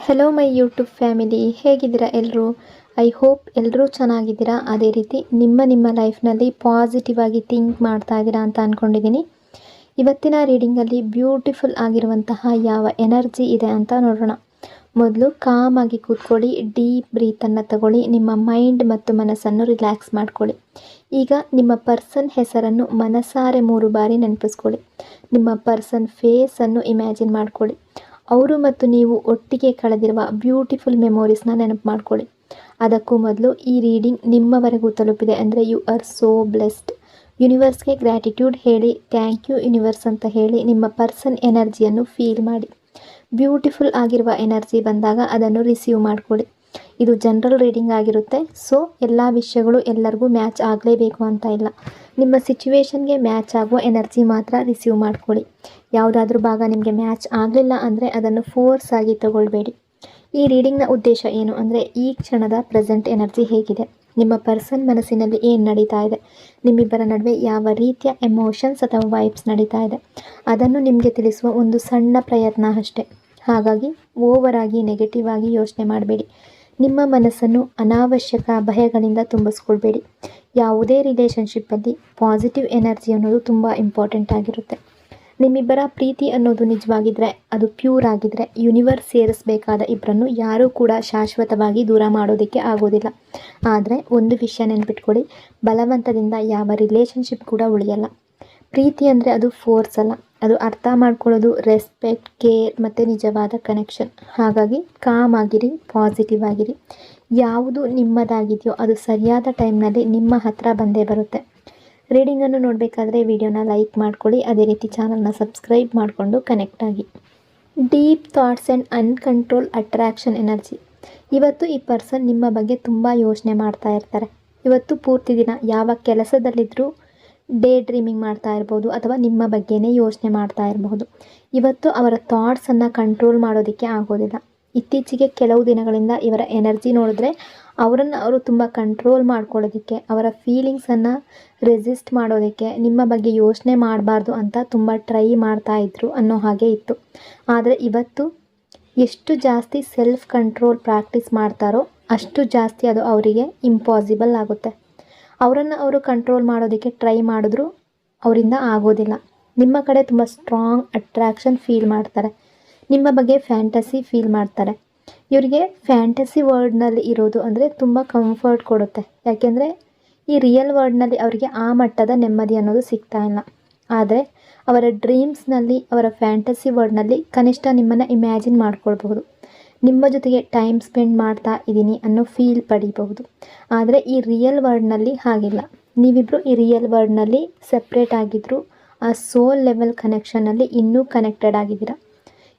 Hello my YouTube family, ಹೇಗಿದ್ದೀರಾ ಎಲ್ಲರೂ? I hope ಎಲ್ಲರೂ ಚೆನ್ನಾಗಿದ್ದೀರಾ. ಅದೇ ರೀತಿ ನಿಮ್ಮ ಲೈಫ್ನಲ್ಲಿ ಪಾಸಿಟಿವ್ ಆಗಿ ಥಿಂಕ್ ಮಾಡ್ತಾ ಇದ್ದೀರಾ ಅಂತ ಅಂದ್ಕೊಂಡಿದ್ದೀನಿ. ಇವತ್ತಿನ ರೀಡಿಂಗಲ್ಲಿ ಬ್ಯೂಟಿಫುಲ್ ಆಗಿರುವಂತಹ ಯಾವ ಎನರ್ಜಿ ಇದೆ ಅಂತ ನೋಡೋಣ. ಮೊದಲು ಕಾಮಾಗಿ ಕೂತ್ಕೊಳ್ಳಿ, ಡೀಪ್ ಬ್ರೀತನ್ನು ತಗೊಳ್ಳಿ, ನಿಮ್ಮ ಮೈಂಡ್ ಮತ್ತು ಮನಸ್ಸನ್ನು ರಿಲ್ಯಾಕ್ಸ್ ಮಾಡ್ಕೊಳ್ಳಿ. ಈಗ ನಿಮ್ಮ ಪರ್ಸನ್ ಹೆಸರನ್ನು ಮನಸಾರೆ 3 ಬಾರಿ ನೆನಪಿಸ್ಕೊಳ್ಳಿ. ನಿಮ್ಮ ಪರ್ಸನ್ ಫೇಸನ್ನು ಇಮ್ಯಾಜಿನ್ ಮಾಡ್ಕೊಳ್ಳಿ. ಅವರು ಮತ್ತು ನೀವು ಒಟ್ಟಿಗೆ ಕಳೆದಿರುವ ಬ್ಯೂಟಿಫುಲ್ ಮೆಮೊರೀಸ್ನ ನೆನಪು ಮಾಡ್ಕೊಳ್ಳಿ. ಅದಕ್ಕೂ ಮೊದಲು ಈ ರೀಡಿಂಗ್ ನಿಮ್ಮವರೆಗೂ ತಲುಪಿದೆ ಅಂದರೆ ಯು ಆರ್ ಸೋ ಬ್ಲೆಸ್ಡ್. ಯೂನಿವರ್ಸ್ಗೆ ಗ್ರ್ಯಾಟಿಟ್ಯೂಡ್ ಹೇಳಿ, ಥ್ಯಾಂಕ್ ಯು ಯೂನಿವರ್ಸ್ ಅಂತ ಹೇಳಿ ನಿಮ್ಮ ಪರ್ಸನ್ ಎನರ್ಜಿಯನ್ನು ಫೀಲ್ ಮಾಡಿ. ಬ್ಯೂಟಿಫುಲ್ ಆಗಿರುವ ಎನರ್ಜಿ ಬಂದಾಗ ಅದನ್ನು ರಿಸೀವ್ ಮಾಡ್ಕೊಳ್ಳಿ. ಇದು ಜನರಲ್ ರೀಡಿಂಗ್ ಆಗಿರುತ್ತೆ. ಸೊ ಎಲ್ಲ ವಿಷಯಗಳು ಎಲ್ಲರಿಗೂ ಮ್ಯಾಚ್ ಆಗಲೇಬೇಕು ಅಂತ ಇಲ್ಲ. ನಿಮ್ಮ ಸಿಚುವೇಶನ್ಗೆ ಮ್ಯಾಚ್ ಆಗುವ ಎನರ್ಜಿ ಮಾತ್ರ ರಿಸೀವ್ ಮಾಡ್ಕೊಳ್ಳಿ. ಯಾವುದಾದ್ರೂ ಭಾಗ ನಿಮಗೆ ಮ್ಯಾಚ್ ಆಗಲಿಲ್ಲ ಅಂದರೆ ಅದನ್ನು ಫೋರ್ಸ್ ಆಗಿ ತಗೊಳ್ಬೇಡಿ. ಈ ರೀಡಿಂಗ್ನ ಉದ್ದೇಶ ಏನು ಅಂದರೆ, ಈ ಕ್ಷಣದ ಪ್ರೆಸೆಂಟ್ ಎನರ್ಜಿ ಹೇಗಿದೆ, ನಿಮ್ಮ ಪರ್ಸನ್ ಮನಸ್ಸಿನಲ್ಲಿ ಏನು ನಡೀತಾ ಇದೆ, ನಿಮ್ಮಿಬ್ಬರ ನಡುವೆ ಯಾವ ರೀತಿಯ ಎಮೋಷನ್ಸ್ ಅಥವಾ ವೈಬ್ಸ್ ನಡೀತಾ ಇದೆ, ಅದನ್ನು ನಿಮಗೆ ತಿಳಿಸುವ ಒಂದು ಸಣ್ಣ ಪ್ರಯತ್ನ ಅಷ್ಟೇ. ಹಾಗಾಗಿ ಓವರ್ ಆಗಿ ನೆಗೆಟಿವ್ ಆಗಿ ಯೋಚನೆ ಮಾಡಬೇಡಿ. ನಿಮ್ಮ ಮನಸ್ಸನ್ನು ಅನಾವಶ್ಯಕ ಭಯಗಳಿಂದ ತುಂಬಿಸ್ಕೊಳ್ಬೇಡಿ. ಯಾವುದೇ ರಿಲೇಷನ್ಶಿಪ್ಪಲ್ಲಿ ಪಾಸಿಟಿವ್ ಎನರ್ಜಿ ಅನ್ನೋದು ತುಂಬ ಇಂಪಾರ್ಟೆಂಟ್ ಆಗಿರುತ್ತೆ. ನಿಮ್ಮಿಬ್ಬರ ಪ್ರೀತಿ ಅನ್ನೋದು ನಿಜವಾಗಿದ್ದರೆ, ಅದು ಪ್ಯೂರ್ ಆಗಿದ್ದರೆ, ಯೂನಿವರ್ಸ್ ಸೇರಿಸಬೇಕಾದ ಇಬ್ಬರನ್ನು ಯಾರೂ ಕೂಡ ಶಾಶ್ವತವಾಗಿ ದೂರ ಮಾಡೋದಕ್ಕೆ ಆಗೋದಿಲ್ಲ. ಆದರೆ ಒಂದು ವಿಷಯ ನೆನ್ಪಿಟ್ಕೊಳ್ಳಿ, ಬಲವಂತದಿಂದ ಯಾವ ರಿಲೇಷನ್ಶಿಪ್ ಕೂಡ ಉಳಿಯಲ್ಲ. ಪ್ರೀತಿ ಅಂದರೆ ಅದು ಫೋರ್ಸ್ ಅಲ್ಲ, ಅದು ಅರ್ಥ ಮಾಡ್ಕೊಳ್ಳೋದು, ರೆಸ್ಪೆಕ್ಟ್, ಕೇರ್ ಮತ್ತು ನಿಜವಾದ ಕನೆಕ್ಷನ್. ಹಾಗಾಗಿ ಕಾಮ್ ಆಗಿರಿ, ಪಾಸಿಟಿವ್ ಆಗಿರಿ. ಯಾವುದು ನಿಮ್ಮದಾಗಿದೆಯೋ ಅದು ಸರಿಯಾದ ಟೈಮ್ನಲ್ಲಿ ನಿಮ್ಮ ಹತ್ರ ಬಂದೇ ಬರುತ್ತೆ. ರೀಡಿಂಗನ್ನು ನೋಡಬೇಕಾದ್ರೆ ವಿಡಿಯೋನ ಲೈಕ್ ಮಾಡ್ಕೊಳ್ಳಿ, ಅದೇ ರೀತಿ ಚಾನಲ್ನ ಸಬ್ಸ್ಕ್ರೈಬ್ ಮಾಡಿಕೊಂಡು ಕನೆಕ್ಟ್ ಆಗಿ. Deep thoughts and uncontrol attraction energy. ಇವತ್ತು ಈ ಪರ್ಸನ್ ನಿಮ್ಮ ಬಗ್ಗೆ ತುಂಬ ಯೋಚನೆ ಮಾಡ್ತಾ ಇರ್ತಾರೆ. ಇವತ್ತು ಪೂರ್ತಿ ದಿನ ಯಾವ ಕೆಲಸದಲ್ಲಿದ್ದರೂ ಡೇ ಡ್ರೀಮಿಂಗ್ ಮಾಡ್ತಾ ಇರ್ಬೋದು ಅಥವಾ ನಿಮ್ಮ ಬಗ್ಗೆನೇ ಯೋಚನೆ ಮಾಡ್ತಾ ಇರಬಹುದು. ಇವತ್ತು ಅವರ ಥಾಟ್ಸನ್ನು ಕಂಟ್ರೋಲ್ ಮಾಡೋದಕ್ಕೆ ಆಗೋದಿಲ್ಲ. ಇತ್ತೀಚೆಗೆ ಕೆಲವು ದಿನಗಳಿಂದ ಇವರ ಎನರ್ಜಿ ನೋಡಿದ್ರೆ ಅವರನ್ನು ಅವರು ತುಂಬ ಕಂಟ್ರೋಲ್ ಮಾಡ್ಕೊಳ್ಳೋದಕ್ಕೆ, ಅವರ ಫೀಲಿಂಗ್ಸನ್ನು ರೆಸಿಸ್ಟ್ ಮಾಡೋದಕ್ಕೆ, ನಿಮ್ಮ ಬಗ್ಗೆ ಯೋಚನೆ ಮಾಡಬಾರ್ದು ಅಂತ ತುಂಬ ಟ್ರೈ ಮಾಡ್ತಾ ಇದ್ರು ಅನ್ನೋ ಹಾಗೆ ಇತ್ತು. ಆದರೆ ಇವತ್ತು ಎಷ್ಟು ಜಾಸ್ತಿ ಸೆಲ್ಫ್ ಕಂಟ್ರೋಲ್ ಪ್ರಾಕ್ಟೀಸ್ ಮಾಡ್ತಾರೋ ಅಷ್ಟು ಜಾಸ್ತಿ ಅದು ಅವರಿಗೆ ಇಂಪಾಸಿಬಲ್ ಆಗುತ್ತೆ. ಅವರನ್ನು ಅವರು ಕಂಟ್ರೋಲ್ ಮಾಡೋದಕ್ಕೆ ಟ್ರೈ ಮಾಡಿದ್ರು ಅವರಿಂದ ಆಗೋದಿಲ್ಲ. ನಿಮ್ಮ ಕಡೆ ತುಂಬ ಸ್ಟ್ರಾಂಗ್ ಅಟ್ರಾಕ್ಷನ್ ಫೀಲ್ ಮಾಡ್ತಾರೆ. ನಿಮ್ಮ ಬಗ್ಗೆ ಫ್ಯಾಂಟಸಿ ಫೀಲ್ ಮಾಡ್ತಾರೆ. ಇವರಿಗೆ ಫ್ಯಾಂಟಸಿ ವರ್ಡ್ನಲ್ಲಿ ಇರೋದು ಅಂದರೆ ತುಂಬ ಕಂಫರ್ಟ್ ಕೊಡುತ್ತೆ. ಯಾಕೆಂದರೆ ಈ ರಿಯಲ್ ವರ್ಡ್ನಲ್ಲಿ ಅವರಿಗೆ ಆ ಮಟ್ಟದ ನೆಮ್ಮದಿ ಅನ್ನೋದು ಸಿಗ್ತಾ ಇಲ್ಲ. ಆದರೆ ಅವರ ಡ್ರೀಮ್ಸ್ನಲ್ಲಿ, ಅವರ ಫ್ಯಾಂಟಸಿ ವರ್ಡ್ನಲ್ಲಿ ಕನಿಷ್ಠ ನಿಮ್ಮನ್ನು ಇಮ್ಯಾಜಿನ್ ಮಾಡ್ಕೊಳ್ಬಹುದು. ನಿಮ್ಮ ಜೊತೆಗೆ ಟೈಮ್ ಸ್ಪೆಂಡ್ ಮಾಡ್ತಾ ಇದ್ದೀನಿ ಅನ್ನೋ ಫೀಲ್ ಪಡಿಬಹುದು. ಆದರೆ ಈ ರಿಯಲ್ ವರ್ಡ್ನಲ್ಲಿ ಹಾಗಿಲ್ಲ. ನೀವಿಬ್ಬರು ಈ ರಿಯಲ್ ವರ್ಡ್ನಲ್ಲಿ ಸೆಪ್ರೇಟ್ ಆಗಿದ್ದರೂ ಆ ಸೋಲ್ ಲೆವೆಲ್ ಕನೆಕ್ಷನ್ನಲ್ಲಿ ಇನ್ನೂ ಕನೆಕ್ಟೆಡ್ ಆಗಿದ್ದೀರಾ.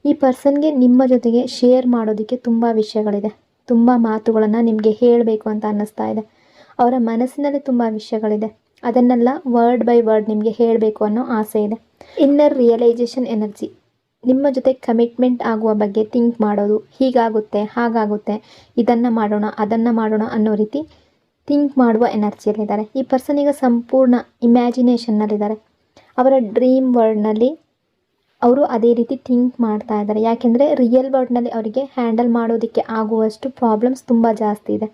ಈ ಪರ್ಸನ್ಗೆ ನಿಮ್ಮ ಜೊತೆಗೆ ಶೇರ್ ಮಾಡೋದಕ್ಕೆ ತುಂಬ ವಿಷಯಗಳಿದೆ. ತುಂಬ ಮಾತುಗಳನ್ನು ನಿಮಗೆ ಹೇಳಬೇಕು ಅಂತ ಅನ್ನಿಸ್ತಾ ಇದೆ. ಅವರ ಮನಸ್ಸಿನಲ್ಲಿ ತುಂಬ ವಿಷಯಗಳಿದೆ. ಅದನ್ನೆಲ್ಲ ವರ್ಡ್ ಬೈ ವರ್ಡ್ ನಿಮಗೆ ಹೇಳಬೇಕು ಅನ್ನೋ ಆಸೆ ಇದೆ. Inner realisation energy. ನಿಮ್ಮ ಜೊತೆ ಕಮಿಟ್ಮೆಂಟ್ ಆಗುವ ಬಗ್ಗೆ ಥಿಂಕ್ ಮಾಡೋದು, ಹೀಗಾಗುತ್ತೆ, ಹಾಗಾಗುತ್ತೆ, ಇದನ್ನು ಮಾಡೋಣ, ಅದನ್ನು ಮಾಡೋಣ ಅನ್ನೋ ರೀತಿ ಥಿಂಕ್ ಮಾಡುವ ಎನರ್ಜಿಯಲ್ಲಿದ್ದಾರೆ. ಈ ಪರ್ಸನ್ ಈಗ ಸಂಪೂರ್ಣ ಇಮ್ಯಾಜಿನೇಷನ್ನಲ್ಲಿದ್ದಾರೆ. ಅವರ ಡ್ರೀಮ್ ವರ್ಡ್ನಲ್ಲಿ ಅವರು ಅದೇ ರೀತಿ ಥಿಂಕ್ ಮಾಡ್ತಾ ಇದ್ದಾರೆ. ಯಾಕೆಂದರೆ ರಿಯಲ್ ವರ್ಡ್ನಲ್ಲಿ ಅವರಿಗೆ ಹ್ಯಾಂಡಲ್ ಮಾಡೋದಕ್ಕೆ ಆಗುವಷ್ಟು ಪ್ರಾಬ್ಲಮ್ಸ್ ತುಂಬ ಜಾಸ್ತಿ ಇದೆ.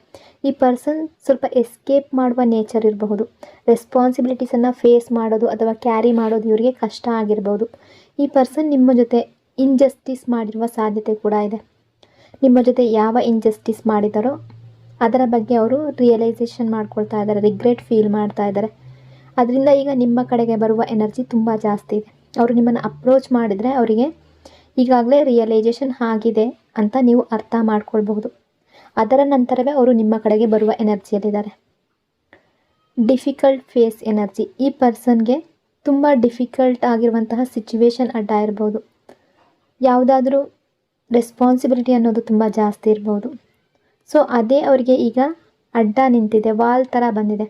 ಈ ಪರ್ಸನ್ ಸ್ವಲ್ಪ ಎಸ್ಕೇಪ್ ಮಾಡುವ ನೇಚರ್ ಇರಬಹುದು. ರೆಸ್ಪಾನ್ಸಿಬಿಲಿಟೀಸನ್ನು ಫೇಸ್ ಮಾಡೋದು ಅಥವಾ ಕ್ಯಾರಿ ಮಾಡೋದು ಇವರಿಗೆ ಕಷ್ಟ ಆಗಿರ್ಬೋದು. ಈ ಪರ್ಸನ್ ನಿಮ್ಮ ಜೊತೆ ಇನ್ಜಸ್ಟಿಸ್ ಮಾಡಿರುವ ಸಾಧ್ಯತೆ ಕೂಡ ಇದೆ. ನಿಮ್ಮ ಜೊತೆ ಯಾವ ಇನ್ಜಸ್ಟಿಸ್ ಮಾಡಿದಾರೋ ಅದರ ಬಗ್ಗೆ ಅವರು ರಿಯಲೈಸೇಷನ್ ಮಾಡ್ಕೊಳ್ತಾ ಇದ್ದಾರೆ, ರಿಗ್ರೆಟ್ ಫೀಲ್ ಮಾಡ್ತಾ ಇದ್ದಾರೆ. ಅದರಿಂದ ಈಗ ನಿಮ್ಮ ಕಡೆಗೆ ಬರುವ ಎನರ್ಜಿ ತುಂಬ ಜಾಸ್ತಿ ಇದೆ. ಅವರು ನಿಮ್ಮನ್ನು ಅಪ್ರೋಚ್ ಮಾಡಿದರೆ ಅವರಿಗೆ ಈಗಾಗಲೇ ರಿಯಲೈಸೇಷನ್ ಆಗಿದೆ ಅಂತ ನೀವು ಅರ್ಥ ಮಾಡ್ಕೊಳ್ಬಹುದು. ಅದರ ನಂತರವೇ ಅವರು ನಿಮ್ಮ ಕಡೆಗೆ ಬರುವ ಎನರ್ಜಿಯಲ್ಲಿದ್ದಾರೆ. Difficult face energy. ಈ ಪರ್ಸನ್ಗೆ ತುಂಬ ಡಿಫಿಕಲ್ಟ್ ಆಗಿರುವಂತಹ ಸಿಚುವೇಶನ್ ಅಡ್ಡ ಇರ್ಬೋದು. ಯಾವುದಾದ್ರೂ ರೆಸ್ಪಾನ್ಸಿಬಿಲಿಟಿ ಅನ್ನೋದು ತುಂಬ ಜಾಸ್ತಿ ಇರ್ಬೋದು. ಸೊ ಅದೇ ಅವರಿಗೆ ಈಗ ಅಡ್ಡ ನಿಂತಿದೆ, ವಾಲ್ ಥರ ಬಂದಿದೆ.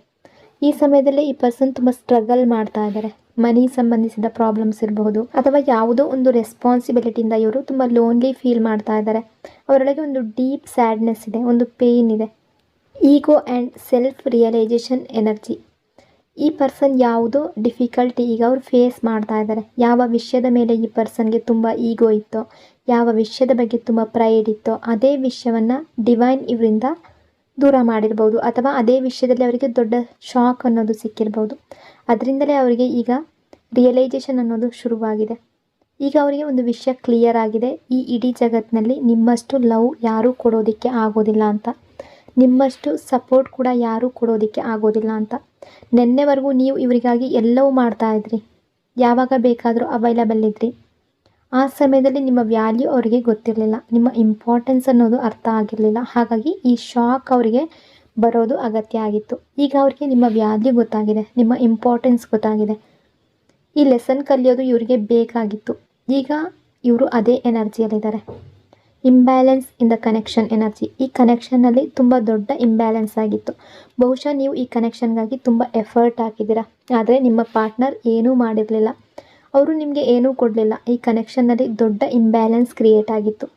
ಈ ಸಮಯದಲ್ಲಿ ಈ ಪರ್ಸನ್ ತುಂಬ ಸ್ಟ್ರಗಲ್ ಮಾಡ್ತಾ ಇದ್ದಾರೆ. ಮನಿ ಸಂಬಂಧಿಸಿದ ಪ್ರಾಬ್ಲಮ್ಸ್ ಇರಬಹುದು ಅಥವಾ ಯಾವುದೋ ಒಂದು ರೆಸ್ಪಾನ್ಸಿಬಿಲಿಟಿಯಿಂದ ಇವರು ತುಂಬ ಲೋನ್ಲಿ ಫೀಲ್ ಮಾಡ್ತಾ ಇದ್ದಾರೆ. ಅವರೊಳಗೆ ಒಂದು ಡೀಪ್ ಸ್ಯಾಡ್ನೆಸ್ ಇದೆ, ಒಂದು ಪೇಯ್ನ್ ಇದೆ. ಈಗೋ ಆ್ಯಂಡ್ ಸೆಲ್ಫ್ ರಿಯಲೈಸೇಷನ್ ಎನರ್ಜಿ. ಈ ಪರ್ಸನ್ ಯಾವುದೋ ಡಿಫಿಕಲ್ಟಿ ಈಗ ಅವ್ರು ಫೇಸ್ ಮಾಡ್ತಾ ಇದ್ದಾರೆ. ಯಾವ ವಿಷಯದ ಮೇಲೆ ಈ ಪರ್ಸನ್ಗೆ ತುಂಬ ಈಗೋ ಇತ್ತೋ, ಯಾವ ವಿಷಯದ ಬಗ್ಗೆ ತುಂಬ ಪ್ರೈಡ್ ಇತ್ತೋ ಅದೇ ವಿಷಯವನ್ನು ಡಿವೈನ್ ಇವರಿಂದ ದೂರ ಮಾಡಿರ್ಬೋದು, ಅಥವಾ ಅದೇ ವಿಷಯದಲ್ಲಿ ಅವರಿಗೆ ದೊಡ್ಡ ಶಾಕ್ ಅನ್ನೋದು ಸಿಕ್ಕಿರ್ಬೋದು. ಅದರಿಂದಲೇ ಅವರಿಗೆ ಈಗ ರಿಯಲೈಸೇಷನ್ ಅನ್ನೋದು ಶುರುವಾಗಿದೆ. ಈಗ ಅವರಿಗೆ ಒಂದು ವಿಷಯ ಕ್ಲಿಯರ್ ಆಗಿದೆ, ಈ ಇಡೀ ಜಗತ್ತಿನಲ್ಲಿ ನಿಮ್ಮಷ್ಟು ಲವ್ ಯಾರೂ ಕೊಡೋದಕ್ಕೆ ಆಗೋದಿಲ್ಲ ಅಂತ, ನಿಮ್ಮಷ್ಟು ಸಪೋರ್ಟ್ ಕೂಡ ಯಾರೂ ಕೊಡೋದಕ್ಕೆ ಆಗೋದಿಲ್ಲ ಅಂತ. ನೆನ್ನೆವರೆಗೂ ನೀವು ಇವರಿಗಾಗಿ ಎಲ್ಲವೂ ಮಾಡ್ತಾ ಇದ್ರಿ, ಯಾವಾಗ ಬೇಕಾದರೂ ಅವೈಲಬಲ್ ಇದ್ರಿ. ಆ ಸಮಯದಲ್ಲಿ ನಿಮ್ಮ ವ್ಯಾಲ್ಯೂ ಅವರಿಗೆ ಗೊತ್ತಿರಲಿಲ್ಲ, ನಿಮ್ಮ ಇಂಪಾರ್ಟೆನ್ಸ್ ಅನ್ನೋದು ಅರ್ಥ ಆಗಿರಲಿಲ್ಲ. ಹಾಗಾಗಿ ಈ ಶಾಕ್ ಅವರಿಗೆ ಬರೋದು ಅಗತ್ಯ ಆಗಿತ್ತು. ಈಗ ಅವರಿಗೆ ನಿಮ್ಮ ವ್ಯಾಲ್ಯೂ ಗೊತ್ತಾಗಿದೆ, ನಿಮ್ಮ ಇಂಪಾರ್ಟೆನ್ಸ್ ಗೊತ್ತಾಗಿದೆ. ಈ ಲೆಸನ್ ಕಲಿಯೋದು ಇವರಿಗೆ ಬೇಕಾಗಿತ್ತು. ಈಗ ಇವರು ಅದೇ ಎನರ್ಜಿಯಲ್ಲಿದ್ದಾರೆ. Imbalance in the connection energy. ಈ ಕನೆಕ್ಷನ್ನಲ್ಲಿ ತುಂಬ ದೊಡ್ಡ ಇಂಬ್ಯಾಲೆನ್ಸ್ ಆಗಿತ್ತು. ಬಹುಶಃ ನೀವು ಈ ಕನೆಕ್ಷನ್ಗಾಗಿ ತುಂಬ ಎಫರ್ಟ್ ಹಾಕಿದ್ದೀರಾ, ಆದರೆ ನಿಮ್ಮ ಪಾರ್ಟ್ನರ್ ಏನೂ ಮಾಡಿರಲಿಲ್ಲ, ಅವರು ನಿಮಗೆ ಏನೂ ಕೊಡಲಿಲ್ಲ. ಈ ಕನೆಕ್ಷನ್ನಲ್ಲಿ ದೊಡ್ಡ ಇಂಬ್ಯಾಲೆನ್ಸ್ ಕ್ರಿಯೇಟ್ ಆಗಿತ್ತು.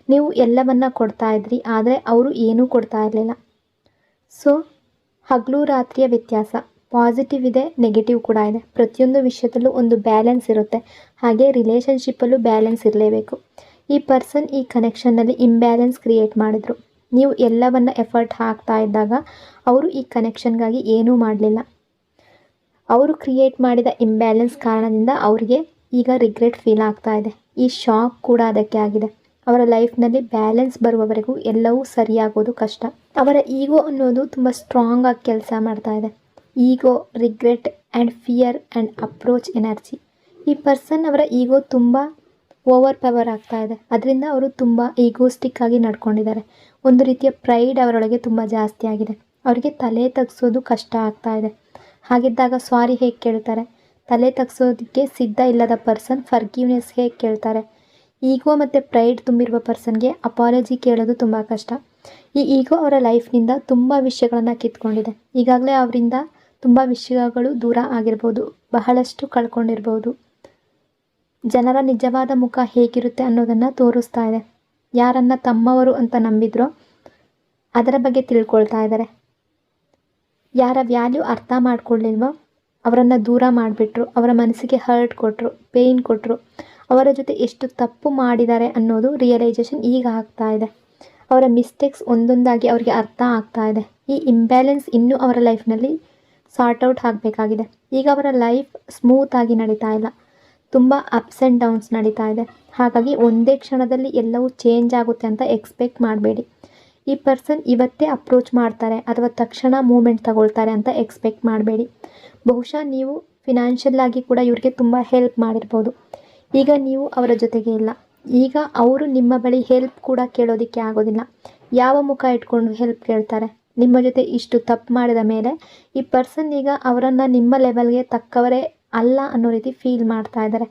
ನೀವು ಎಲ್ಲವನ್ನ ಕೊಡ್ತಾ ಇದ್ರಿ, ಆದರೆ ಅವರು ಏನೂ ಕೊಡ್ತಾ ಇರಲಿಲ್ಲ. ಸೊ ಹಗಲು ರಾತ್ರಿಯ ವ್ಯತ್ಯಾಸ, ಪಾಸಿಟಿವ್ ಇದೆ, ನೆಗೆಟಿವ್ ಕೂಡ ಇದೆ. ಪ್ರತಿಯೊಂದು ವಿಷಯದಲ್ಲೂ ಒಂದು ಬ್ಯಾಲೆನ್ಸ್ ಇರುತ್ತೆ. ಹಾಗೆ ರಿಲೇಷನ್ಶಿಪ್ಪಲ್ಲೂ ಬ್ಯಾಲೆನ್ಸ್ ಇರಲೇಬೇಕು. ಈ ಪರ್ಸನ್ ಈ ಕನೆಕ್ಷನ್ನಲ್ಲಿ ಇಂಬ್ಯಾಲೆನ್ಸ್ ಕ್ರಿಯೇಟ್ ಮಾಡಿದರು. ನೀವು ಎಲ್ಲವನ್ನ ಎಫರ್ಟ್ ಹಾಕ್ತಾ ಇದ್ದಾಗ ಅವರು ಈ ಕನೆಕ್ಷನ್ಗಾಗಿ ಏನೂ ಮಾಡಲಿಲ್ಲ. ಅವರು ಕ್ರಿಯೇಟ್ ಮಾಡಿದ ಇಂಬ್ಯಾಲೆನ್ಸ್ ಕಾರಣದಿಂದ ಅವರಿಗೆ ಈಗ ರಿಗ್ರೆಟ್ ಫೀಲ್ ಆಗ್ತಾ ಇದೆ. ಈ ಶಾಕ್ ಕೂಡ ಅದಕ್ಕೆ ಆಗಿದೆ. ಅವರ ಲೈಫ್ನಲ್ಲಿ ಬ್ಯಾಲೆನ್ಸ್ ಬರುವವರೆಗೂ ಎಲ್ಲವೂ ಸರಿಯಾಗೋದು ಕಷ್ಟ. ಅವರ ಈಗೋ ಅನ್ನೋದು ತುಂಬ ಸ್ಟ್ರಾಂಗ್ ಆಗಿ ಕೆಲಸ ಮಾಡ್ತಾ ಇದೆ. Ego, regret and fear and approach energy. ಈ ಪರ್ಸನ್ ಅವರ ಈಗೋ ತುಂಬ ಓವರ್ ಪವರ್ ಆಗ್ತಾ ಇದೆ. ಅದರಿಂದ ಅವರು ತುಂಬ ಈಗೋಸ್ಟಿಕ್ ಆಗಿ ನಡ್ಕೊಂಡಿದ್ದಾರೆ. ಒಂದು ರೀತಿಯ ಪ್ರೈಡ್ ಅವರೊಳಗೆ ತುಂಬ ಜಾಸ್ತಿ ಆಗಿದೆ. ಅವರಿಗೆ ತಲೆ ತಗ್ಸೋದು ಕಷ್ಟ ಆಗ್ತಾ ಇದೆ. ಹಾಗಿದ್ದಾಗ ಸಾರಿ ಹೇಗೆ ಕೇಳ್ತಾರೆ? ತಲೆ ತಗ್ಸೋದಕ್ಕೆ ಸಿದ್ಧ ಇಲ್ಲದ ಪರ್ಸನ್ ಫರ್ಗಿವ್ನೆಸ್ ಹೇಗೆ ಕೇಳ್ತಾರೆ? ಈಗೋ ಮತ್ತು ಪ್ರೈಡ್ ತುಂಬಿರುವ ಪರ್ಸನ್ಗೆ ಅಪಾಲಜಿ ಕೇಳೋದು ತುಂಬ ಕಷ್ಟ. ಈ ಈಗೋ ಅವರ ಲೈಫ್ನಿಂದ ತುಂಬ ವಿಷಯಗಳನ್ನು ಕಿತ್ಕೊಂಡಿದೆ. ಈಗಾಗಲೇ ಅವರಿಂದ ತುಂಬ ವಿಷಯಗಳು ದೂರ ಆಗಿರ್ಬೋದು, ಬಹಳಷ್ಟು ಕಳ್ಕೊಂಡಿರ್ಬೋದು. ಜನರ ನಿಜವಾದ ಮುಖ ಹೇಗಿರುತ್ತೆ ಅನ್ನೋದನ್ನು ತೋರಿಸ್ತಾ ಇದೆ. ಯಾರನ್ನ ತಮ್ಮವರು ಅಂತ ನಂಬಿದ್ರೋ ಅದರ ಬಗ್ಗೆ ತಿಳ್ಕೊಳ್ತಾ ಇದ್ದಾರೆ. ಯಾರ ವ್ಯಾಲ್ಯೂ ಅರ್ಥ ಮಾಡ್ಕೊಳ್ಳಿಲ್ವೋ ಅವರನ್ನು ದೂರ ಮಾಡಿಬಿಟ್ರು, ಅವರ ಮನಸ್ಸಿಗೆ ಹರ್ಟ್ ಕೊಟ್ಟರು, ಪೇಯ್ನ್ ಕೊಟ್ಟರು. ಅವರ ಜೊತೆ ಎಷ್ಟು ತಪ್ಪು ಮಾಡಿದ್ದಾರೆ ಅನ್ನೋದು ರಿಯಲೈಸೇಷನ್ ಈಗ ಆಗ್ತಾ ಇದೆ. ಅವರ ಮಿಸ್ಟೇಕ್ಸ್ ಒಂದೊಂದಾಗಿ ಅವರಿಗೆ ಅರ್ಥ ಆಗ್ತಾ ಇದೆ. ಈ ಇಂಬ್ಯಾಲೆನ್ಸ್ ಇನ್ನೂ ಅವರ ಲೈಫ್ನಲ್ಲಿ ಸಾರ್ಟ್ ಔಟ್ ಆಗಬೇಕಾಗಿದೆ. ಈಗ ಅವರ ಲೈಫ್ ಸ್ಮೂತಾಗಿ ನಡೀತಾ ಇಲ್ಲ, ತುಂಬ ಅಪ್ಸ್ ಆ್ಯಂಡ್ ಡೌನ್ಸ್ ನಡೀತಾ ಇದೆ. ಹಾಗಾಗಿ ಒಂದೇ ಕ್ಷಣದಲ್ಲಿ ಎಲ್ಲವೂ ಚೇಂಜ್ ಆಗುತ್ತೆ ಅಂತ ಎಕ್ಸ್ಪೆಕ್ಟ್ ಮಾಡಬೇಡಿ. ಈ ಪರ್ಸನ್ ಇವತ್ತೇ ಅಪ್ರೋಚ್ ಮಾಡ್ತಾರೆ ಅಥವಾ ತಕ್ಷಣ ಮೂಮೆಂಟ್ ತಗೊಳ್ತಾರೆ ಅಂತ ಎಕ್ಸ್ಪೆಕ್ಟ್ ಮಾಡಬೇಡಿ. ಬಹುಶಃ ನೀವು ಫಿನಾನ್ಷಿಯಲ್ ಆಗಿ ಕೂಡ ಇವ್ರಿಗೆ ತುಂಬ ಹೆಲ್ಪ್ ಮಾಡಿರ್ಬೋದು. ಈಗ ನೀವು ಅವರ ಜೊತೆಗೆ ಇಲ್ಲ. ಈಗ ಅವರು ನಿಮ್ಮ ಬಳಿ ಹೆಲ್ಪ್ ಕೂಡ ಕೇಳೋದಕ್ಕೆ ಆಗೋದಿಲ್ಲ. ಯಾವ ಮುಖ ಇಟ್ಕೊಂಡು ಹೆಲ್ಪ್ ಕೇಳ್ತಾರೆ? ನಿಮ್ಮ ಜೊತೆ ಇಷ್ಟು ತಪ್ಪು ಮಾಡಿದ ಮೇಲೆ ಈ ಪರ್ಸನ್ ಈಗ ಅವರನ್ನು ನಿಮ್ಮ ಲೆವೆಲ್ಗೆ ತಕ್ಕವರೇ ಅಲ್ಲ ಅನ್ನೋ ರೀತಿ ಫೀಲ್ ಮಾಡ್ತಾ ಇದ್ದಾರೆ.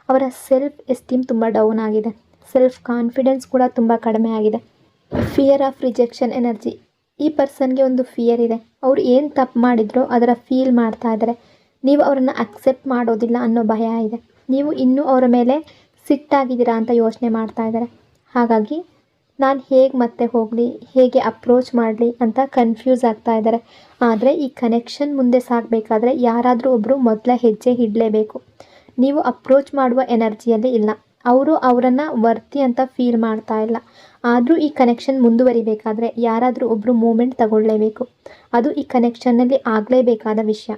ಅವರ ಸೆಲ್ಫ್ ಎಸ್ಟೀಮ್ ತುಂಬ ಡೌನ್ ಆಗಿದೆ. ಸೆಲ್ಫ್ ಕಾನ್ಫಿಡೆನ್ಸ್ ಕೂಡ ತುಂಬ ಕಡಿಮೆ ಆಗಿದೆ. Fear of rejection energy. ಈ ಪರ್ಸನ್ಗೆ ಒಂದು ಫಿಯರ್ ಇದೆ. ಅವ್ರು ಏನು ತಪ್ಪು ಮಾಡಿದ್ರೋ ಅದರ ಫೀಲ್ ಮಾಡ್ತಾ ಇದ್ದಾರೆ. ನೀವು ಅವರನ್ನು ಅಕ್ಸೆಪ್ಟ್ ಮಾಡೋದಿಲ್ಲ ಅನ್ನೋ ಭಯ ಇದೆ. ನೀವು ಇನ್ನೂ ಅವರ ಮೇಲೆ ಸಿಟ್ಟಾಗಿದ್ದೀರಾ ಅಂತ ಯೋಚನೆ ಮಾಡ್ತಾ ಇದ್ದಾರೆ. ಹಾಗಾಗಿ ನಾನು ಹೇಗೆ ಮತ್ತೆ ಹೋಗಲಿ, ಹೇಗೆ ಅಪ್ರೋಚ್ ಮಾಡಲಿ ಅಂತ ಕನ್ಫ್ಯೂಸ್ ಆಗ್ತಾ ಇದ್ದಾರೆ. ಆದರೆ ಈ ಕನೆಕ್ಷನ್ ಮುಂದೆ ಸಾಗಬೇಕಾದ್ರೆ ಯಾರಾದರೂ ಒಬ್ಬರು ಮೊದಲ ಹೆಜ್ಜೆ ಇಡಲೇಬೇಕು. ನೀವು ಅಪ್ರೋಚ್ ಮಾಡುವ ಎನರ್ಜಿಯಲ್ಲಿ ಇಲ್ಲ. ಅವರು ಅವರನ್ನು ವರ್ತಿ ಅಂತ ಫೀಲ್ ಮಾಡ್ತಾ ಇಲ್ಲ. ಆದರೂ ಈ ಕನೆಕ್ಷನ್ ಮುಂದುವರಿಬೇಕಾದ್ರೆ ಯಾರಾದರೂ ಒಬ್ಬರು ಮೂಮೆಂಟ್ ತಗೊಳ್ಳೇಬೇಕು. ಅದು ಈ ಕನೆಕ್ಷನ್ನಲ್ಲಿ ಆಗಲೇಬೇಕಾದ ವಿಷಯ.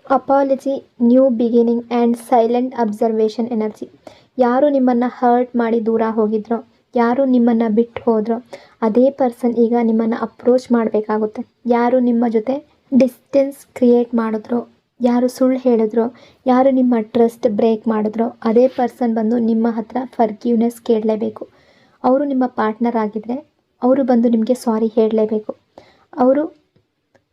Apology, new beginning and silent observation energy. ಯಾರು ನಿಮ್ಮನ್ನು ಹರ್ಟ್ ಮಾಡಿ ದೂರ ಹೋಗಿದ್ರೋ, ಯಾರು ನಿಮ್ಮನ್ನು ಬಿಟ್ಟು ಹೋದ್ರೋ ಅದೇ ಪರ್ಸನ್ ಈಗ ನಿಮ್ಮನ್ನು ಅಪ್ರೋಚ್ ಮಾಡಬೇಕಾಗುತ್ತೆ. ಯಾರು ನಿಮ್ಮ ಜೊತೆ ಡಿಸ್ಟೆನ್ಸ್ ಕ್ರಿಯೇಟ್ ಮಾಡಿದ್ರೋ, ಯಾರು ಸುಳ್ಳು ಹೇಳಿದ್ರೋ, ಯಾರು ನಿಮ್ಮ ಟ್ರಸ್ಟ್ ಬ್ರೇಕ್ ಮಾಡಿದ್ರೋ ಅದೇ ಪರ್ಸನ್ ಬಂದು ನಿಮ್ಮ ಹತ್ರ ಫರ್ಗಿವ್ನೆಸ್ ಕೇಳಲೇಬೇಕು. ಅವರು ನಿಮ್ಮ ಪಾರ್ಟ್ನರ್ ಆಗಿದ್ದರೆ ಅವರು ಬಂದು ನಿಮಗೆ ಸಾರಿ ಹೇಳಲೇಬೇಕು. ಅವರು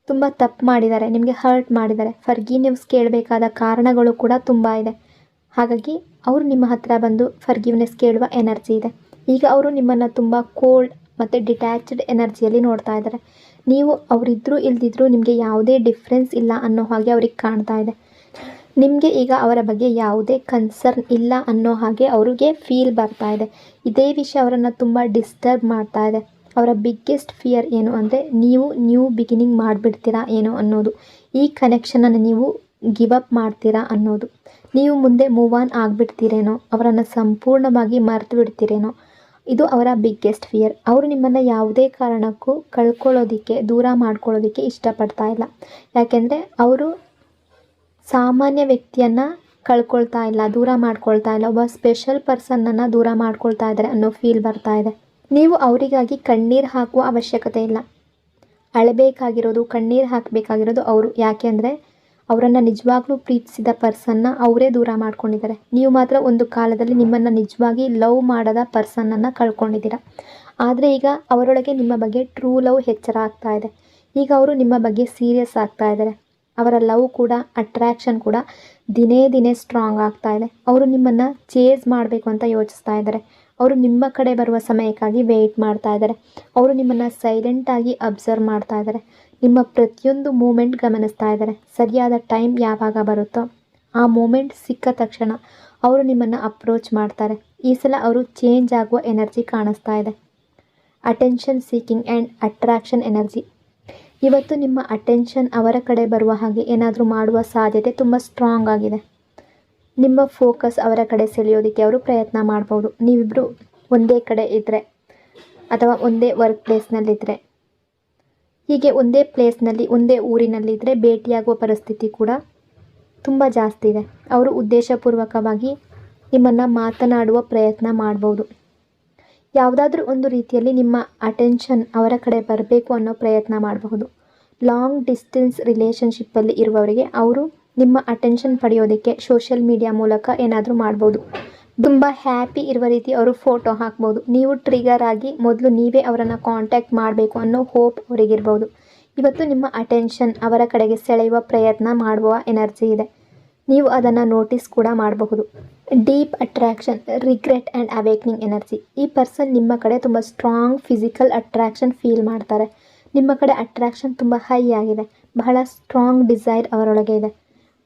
ತುಂಬ ತಪ್ಪು ಮಾಡಿದ್ದಾರೆ, ನಿಮಗೆ ಹರ್ಟ್ ಮಾಡಿದ್ದಾರೆ. ಫರ್ಗಿವ್ನೆಸ್ ಕೇಳಬೇಕಾದ ಕಾರಣಗಳು ಕೂಡ ತುಂಬ ಇದೆ. ಹಾಗಾಗಿ ಅವರು ನಿಮ್ಮ ಹತ್ರ ಬಂದು ಫರ್ಗಿವ್ನೆಸ್ ಕೇಳುವ ಎನರ್ಜಿ ಇದೆ. ಈಗ ಅವರು ನಿಮ್ಮನ್ನು ತುಂಬ ಕೋಲ್ಡ್ ಮತ್ತು ಡಿಟ್ಯಾಚ್ಡ್ ಎನರ್ಜಿಯಲ್ಲಿ ನೋಡ್ತಾ ಇದ್ದಾರೆ. ನೀವು ಅವರಿದ್ದರೂ ಇಲ್ದಿದ್ರೂ ನಿಮಗೆ ಯಾವುದೇ ಡಿಫ್ರೆನ್ಸ್ ಇಲ್ಲ ಅನ್ನೋ ಹಾಗೆ ಅವ್ರಿಗೆ ಕಾಣ್ತಾ ಇದೆ. ನಿಮಗೆ ಈಗ ಅವರ ಬಗ್ಗೆ ಯಾವುದೇ ಕನ್ಸರ್ನ್ ಇಲ್ಲ ಅನ್ನೋ ಹಾಗೆ ಅವ್ರಿಗೆ ಫೀಲ್ ಬರ್ತಾ ಇದೆ. ಇದೇ ವಿಷಯ ಅವರನ್ನು ತುಂಬ ಡಿಸ್ಟರ್ಬ್ ಮಾಡ್ತಾ ಇದೆ. ಅವರ ಬಿಗ್ಗೆಸ್ಟ್ ಫಿಯರ್ ಏನು ಅಂದರೆ ನೀವು ನ್ಯೂ ಬಿಗಿನಿಂಗ್ ಮಾಡಿಬಿಡ್ತೀರಾ ಏನೋ ಅನ್ನೋದು. ಈ ಕನೆಕ್ಷನನ್ನು ನೀವು ಗಿವ್ ಅಪ್ ಮಾಡ್ತೀರಾ ಅನ್ನೋದು. ನೀವು ಮುಂದೆ ಮೂವ್ ಆನ್ ಆಗಿಬಿಡ್ತೀರೇನೋ, ಅವರನ್ನು ಸಂಪೂರ್ಣವಾಗಿ ಮರೆತು ಬಿಡ್ತೀರೇನೋ, ಇದು ಅವರ ಬಿಗ್ಗೆಸ್ಟ್ ಫಿಯರ್. ಅವರು ನಿಮ್ಮನ್ನು ಯಾವುದೇ ಕಾರಣಕ್ಕೂ ಕಳ್ಕೊಳ್ಳೋದಕ್ಕೆ, ದೂರ ಮಾಡ್ಕೊಳ್ಳೋದಕ್ಕೆ ಇಷ್ಟಪಡ್ತಾ ಇಲ್ಲ. ಯಾಕೆಂದರೆ ಅವರು ಸಾಮಾನ್ಯ ವ್ಯಕ್ತಿಯನ್ನು ಕಳ್ಕೊಳ್ತಾ ಇಲ್ಲ, ದೂರ ಮಾಡ್ಕೊಳ್ತಾ ಇಲ್ಲ, ಒಬ್ಬ ಸ್ಪೆಷಲ್ ಪರ್ಸನ್ನನ್ನು ದೂರ ಮಾಡ್ಕೊಳ್ತಾ ಇದ್ದಾರೆ ಅನ್ನೋ ಫೀಲ್ ಬರ್ತಾ ಇದೆ. ನೀವು ಅವರಿಗಾಗಿ ಕಣ್ಣೀರು ಹಾಕುವ ಅವಶ್ಯಕತೆ ಇಲ್ಲ. ಅಳಬೇಕಾಗಿರೋದು, ಕಣ್ಣೀರು ಹಾಕಬೇಕಾಗಿರೋದು ಅವರು. ಯಾಕೆ ಅಂದರೆ ಅವರನ್ನು ನಿಜವಾಗ್ಲೂ ಪ್ರೀತಿಸಿದ ಪರ್ಸನ್ನ ಅವರೇ ದೂರ ಮಾಡ್ಕೊಂಡಿದ್ದಾರೆ. ನೀವು ಮಾತ್ರ ಒಂದು ಕಾಲದಲ್ಲಿ ನಿಮ್ಮನ್ನು ನಿಜವಾಗಿ ಲವ್ ಮಾಡದ ಪರ್ಸನ್ನನ್ನು ಕಳ್ಕೊಂಡಿದ್ದೀರ. ಆದರೆ ಈಗ ಅವರೊಳಗೆ ನಿಮ್ಮ ಬಗ್ಗೆ ಟ್ರೂ ಲವ್ ಎಚ್ಚರ ಆಗ್ತಾ ಇದೆ. ಈಗ ಅವರು ನಿಮ್ಮ ಬಗ್ಗೆ ಸೀರಿಯಸ್ ಆಗ್ತಾ ಇದ್ದಾರೆ. ಅವರ ಲವ್ ಕೂಡ, ಅಟ್ರ್ಯಾಕ್ಷನ್ ಕೂಡ ದಿನೇ ದಿನೇ ಸ್ಟ್ರಾಂಗ್ ಆಗ್ತಾ ಇದೆ. ಅವರು ನಿಮ್ಮನ್ನು ಚೇಸ್ ಮಾಡಬೇಕು ಅಂತ ಯೋಚಿಸ್ತಾ ಇದ್ದಾರೆ. ಅವರು ನಿಮ್ಮ ಕಡೆ ಬರುವ ಸಮಯಕ್ಕಾಗಿ ವೆಯ್ಟ್ ಮಾಡ್ತಾ ಇದ್ದಾರೆ. ಅವರು ನಿಮ್ಮನ್ನು ಸೈಲೆಂಟಾಗಿ ಅಬ್ಸರ್ವ್ ಮಾಡ್ತಾ ಇದ್ದಾರೆ. ನಿಮ್ಮ ಪ್ರತಿಯೊಂದು ಮೂಮೆಂಟ್ ಗಮನಿಸ್ತಾ ಇದ್ದಾರೆ. ಸರಿಯಾದ ಟೈಮ್ ಯಾವಾಗ ಬರುತ್ತೋ ಆ ಮೂಮೆಂಟ್ ಸಿಕ್ಕ ತಕ್ಷಣ ಅವರು ನಿಮ್ಮನ್ನು ಅಪ್ರೋಚ್ ಮಾಡ್ತಾರೆ. ಈ ಸಲ ಅವರು ಚೇಂಜ್ ಆಗುವ ಎನರ್ಜಿ ಕಾಣಿಸ್ತಾ ಇದೆ. Attention seeking and attraction energy. ಇವತ್ತು ನಿಮ್ಮ ಅಟೆನ್ಷನ್ ಅವರ ಕಡೆ ಬರುವ ಹಾಗೆ ಏನಾದರೂ ಮಾಡುವ ಸಾಧ್ಯತೆ ತುಂಬ ಸ್ಟ್ರಾಂಗ್ ಆಗಿದೆ. ನಿಮ್ಮ ಫೋಕಸ್ ಅವರ ಕಡೆ ಸೆಳೆಯೋದಕ್ಕೆ ಅವರು ಪ್ರಯತ್ನ ಮಾಡ್ಬೋದು. ನೀವಿಬ್ಬರು ಒಂದೇ ಕಡೆ ಇದ್ದರೆ ಅಥವಾ ಒಂದೇ ವರ್ಕ್ ಪ್ಲೇಸ್ನಲ್ಲಿದ್ದರೆ, ಹೀಗೆ ಒಂದೇ ಪ್ಲೇಸ್ನಲ್ಲಿ, ಒಂದೇ ಊರಿನಲ್ಲಿದ್ದರೆ ಭೇಟಿಯಾಗುವ ಪರಿಸ್ಥಿತಿ ಕೂಡ ತುಂಬ ಜಾಸ್ತಿ ಇದೆ. ಅವರು ಉದ್ದೇಶಪೂರ್ವಕವಾಗಿ ನಿಮ್ಮನ್ನು ಮಾತನಾಡುವ ಪ್ರಯತ್ನ ಮಾಡ್ಬೋದು. ಯಾವುದಾದ್ರೂ ಒಂದು ರೀತಿಯಲ್ಲಿ ನಿಮ್ಮ ಅಟೆನ್ಷನ್ ಅವರ ಕಡೆ ಬರಬೇಕು ಅನ್ನೋ ಪ್ರಯತ್ನ ಮಾಡಬಹುದು. ಲಾಂಗ್ ಡಿಸ್ಟೆನ್ಸ್ ರಿಲೇಷನ್ಶಿಪ್ಪಲ್ಲಿ ಇರುವವರಿಗೆ ಅವರು ನಿಮ್ಮ ಅಟೆನ್ಷನ್ ಪಡೆಯೋದಕ್ಕೆ ಸೋಷಿಯಲ್ ಮೀಡಿಯಾ ಮೂಲಕ ಏನಾದರೂ ಮಾಡ್ಬೋದು. ತುಂಬ ಹ್ಯಾಪಿ ಇರುವ ರೀತಿ ಅವರು ಫೋಟೋ ಹಾಕ್ಬೋದು. ನೀವು ಟ್ರಿಗರ್ ಆಗಿ ಮೊದಲು ನೀವೇ ಅವರನ್ನು ಕಾಂಟ್ಯಾಕ್ಟ್ ಮಾಡಬೇಕು ಅನ್ನೋ ಹೋಪ್ ಅವರಿಗಿರ್ಬೋದು. ಇವತ್ತು ನಿಮ್ಮ ಅಟೆನ್ಷನ್ ಅವರ ಕಡೆಗೆ ಸೆಳೆಯುವ ಪ್ರಯತ್ನ ಮಾಡುವ ಎನರ್ಜಿ ಇದೆ. ನೀವು ಅದನ್ನು ನೋಟಿಸ್ ಕೂಡ ಮಾಡಬಹುದು. Deep attraction, regret and awakening energy. ಈ ಪರ್ಸನ್ ನಿಮ್ಮ ಕಡೆ ತುಂಬ ಸ್ಟ್ರಾಂಗ್ ಫಿಸಿಕಲ್ ಅಟ್ರಾಕ್ಷನ್ ಫೀಲ್ ಮಾಡ್ತಾರೆ. ನಿಮ್ಮ ಕಡೆ ಅಟ್ರಾಕ್ಷನ್ ತುಂಬ ಹೈ ಆಗಿದೆ. ಬಹಳ ಸ್ಟ್ರಾಂಗ್ ಡಿಸೈರ್ ಅವರೊಳಗೆ ಇದೆ.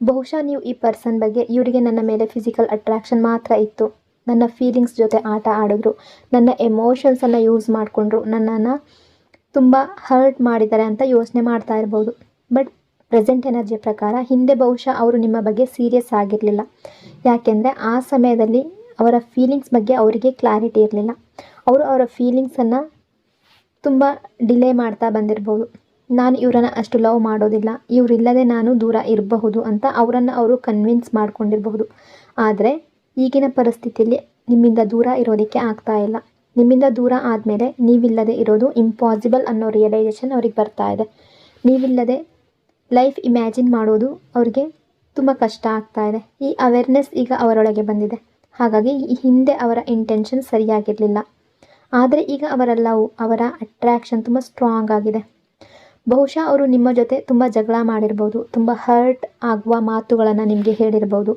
ಬಹುಶಃ ನೀವು ಈ ಪರ್ಸನ್ ಬಗ್ಗೆ, ಇವರಿಗೆ ನನ್ನ ಮೇಲೆ ಫಿಸಿಕಲ್ ಅಟ್ರಾಕ್ಷನ್ ಮಾತ್ರ ಇತ್ತು, ನನ್ನ ಫೀಲಿಂಗ್ಸ್ ಜೊತೆ ಆಟ ಆಡಿದ್ರು, ನನ್ನ ಎಮೋಷನ್ಸನ್ನು ಯೂಸ್ ಮಾಡಿಕೊಂಡ್ರು, ನನ್ನನ್ನು ತುಂಬ ಹರ್ಟ್ ಮಾಡಿದ್ದಾರೆ ಅಂತ ಯೋಚನೆ ಮಾಡ್ತಾ ಇರ್ಬೋದು. ಬಟ್ ಪ್ರೆಸೆಂಟ್ ಎನರ್ಜಿ ಪ್ರಕಾರ ಹಿಂದೆ ಬಹುಶಃ ಅವರು ನಿಮ್ಮ ಬಗ್ಗೆ ಸೀರಿಯಸ್ ಆಗಿರಲಿಲ್ಲ. ಯಾಕೆಂದರೆ ಆ ಸಮಯದಲ್ಲಿ ಅವರ ಫೀಲಿಂಗ್ಸ್ ಬಗ್ಗೆ ಅವರಿಗೆ ಕ್ಲಾರಿಟಿ ಇರಲಿಲ್ಲ. ಅವರು ಅವರ ಫೀಲಿಂಗ್ಸನ್ನು ತುಂಬ ಡಿಲೇ ಮಾಡ್ತಾ ಬಂದಿರ್ಬೋದು. ನಾನು ಇವರನ್ನು ಅಷ್ಟು ಲವ್ ಮಾಡೋದಿಲ್ಲ, ಇವರಿಲ್ಲದೆ ನಾನು ದೂರ ಇರಬಹುದು ಅಂತ ಅವರನ್ನು ಅವರು ಕನ್ವಿನ್ಸ್ ಮಾಡ್ಕೊಂಡಿರಬಹುದು. ಆದರೆ ಈಗಿನ ಪರಿಸ್ಥಿತಿಯಲ್ಲಿ ನಿಮ್ಮಿಂದ ದೂರ ಇರೋದಕ್ಕೆ ಆಗ್ತಾ ಇಲ್ಲ. ನಿಮ್ಮಿಂದ ದೂರ ಆದಮೇಲೆ ನೀವಿಲ್ಲದೆ ಇರೋದು ಇಂಪಾಸಿಬಲ್ ಅನ್ನೋ ರಿಯಲೈಸೇಷನ್ ಅವ್ರಿಗೆ ಬರ್ತಾ ಇದೆ. ನೀವಿಲ್ಲದೆ ಲೈಫ್ ಇಮ್ಯಾಜಿನ್ ಮಾಡೋದು ಅವ್ರಿಗೆ ತುಂಬ ಕಷ್ಟ ಆಗ್ತಾ ಇದೆ. ಈ ಅವೇರ್ನೆಸ್ ಈಗ ಅವರೊಳಗೆ ಬಂದಿದೆ. ಹಾಗಾಗಿ ಈ ಹಿಂದೆ ಅವರ ಇಂಟೆನ್ಷನ್ ಸರಿಯಾಗಿರಲಿಲ್ಲ. ಆದರೆ ಈಗ ಅವರ ಲವ್, ಅವರ ಅಟ್ರ್ಯಾಕ್ಷನ್ ತುಂಬ ಸ್ಟ್ರಾಂಗ್ ಆಗಿದೆ. ಬಹುಶಃ ಅವರು ನಿಮ್ಮ ಜೊತೆ ತುಂಬ ಜಗಳ ಮಾಡಿರ್ಬೋದು. ತುಂಬ ಹರ್ಟ್ ಆಗುವ ಮಾತುಗಳನ್ನು ನಿಮಗೆ ಹೇಳಿರ್ಬೋದು.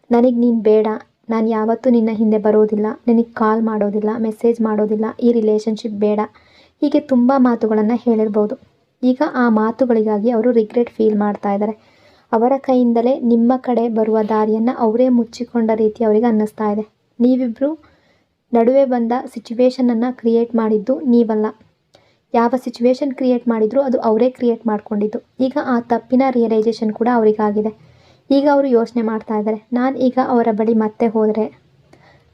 ನನಗೆ ನೀನು ಬೇಡ, ನಾನು ಯಾವತ್ತೂ ನಿನ್ನ ಹಿಂದೆ ಬರೋದಿಲ್ಲ, ನಿನಗೆ ಕಾಲ್ ಮಾಡೋದಿಲ್ಲ, ಮೆಸೇಜ್ ಮಾಡೋದಿಲ್ಲ, ಈ ರಿಲೇಷನ್ಶಿಪ್ ಬೇಡ, ಹೀಗೆ ತುಂಬ ಮಾತುಗಳನ್ನು ಹೇಳಿರ್ಬೋದು. ಈಗ ಆ ಮಾತುಗಳಿಗಾಗಿ ಅವರು ರಿಗ್ರೆಟ್ ಫೀಲ್ ಮಾಡ್ತಾ ಇದ್ದಾರೆ. ಅವರ ಕೈಯಿಂದಲೇ ನಿಮ್ಮ ಕಡೆ ಬರುವ ದಾರಿಯನ್ನು ಅವರೇ ಮುಚ್ಚಿಕೊಂಡ ರೀತಿ ಅವರಿಗೆ ಅನ್ನಿಸ್ತಾ ಇದೆ. ನೀವಿಬ್ಬರು ನಡುವೆ ಬಂದ ಸಿಚುವೇಶನನ್ನು ಕ್ರಿಯೇಟ್ ಮಾಡಿದ್ದು ನೀವಲ್ಲ. ಯಾವ ಸಿಚುವೇಶನ್ ಕ್ರಿಯೇಟ್ ಮಾಡಿದ್ರು ಅದು ಅವರೇ ಕ್ರಿಯೇಟ್ ಮಾಡ್ಕೊಂಡಿದ್ದು. ಈಗ ಆ ತಪ್ಪಿನ ರಿಯಲೈಸೇಷನ್ ಕೂಡ ಅವರಿಗಾಗಿದೆ. ಈಗ ಅವರು ಯೋಚನೆ ಮಾಡ್ತಾ ಇದ್ದಾರೆ, ನಾನು ಈಗ ಅವರ ಬಳಿ ಮತ್ತೆ ಹೋದರೆ,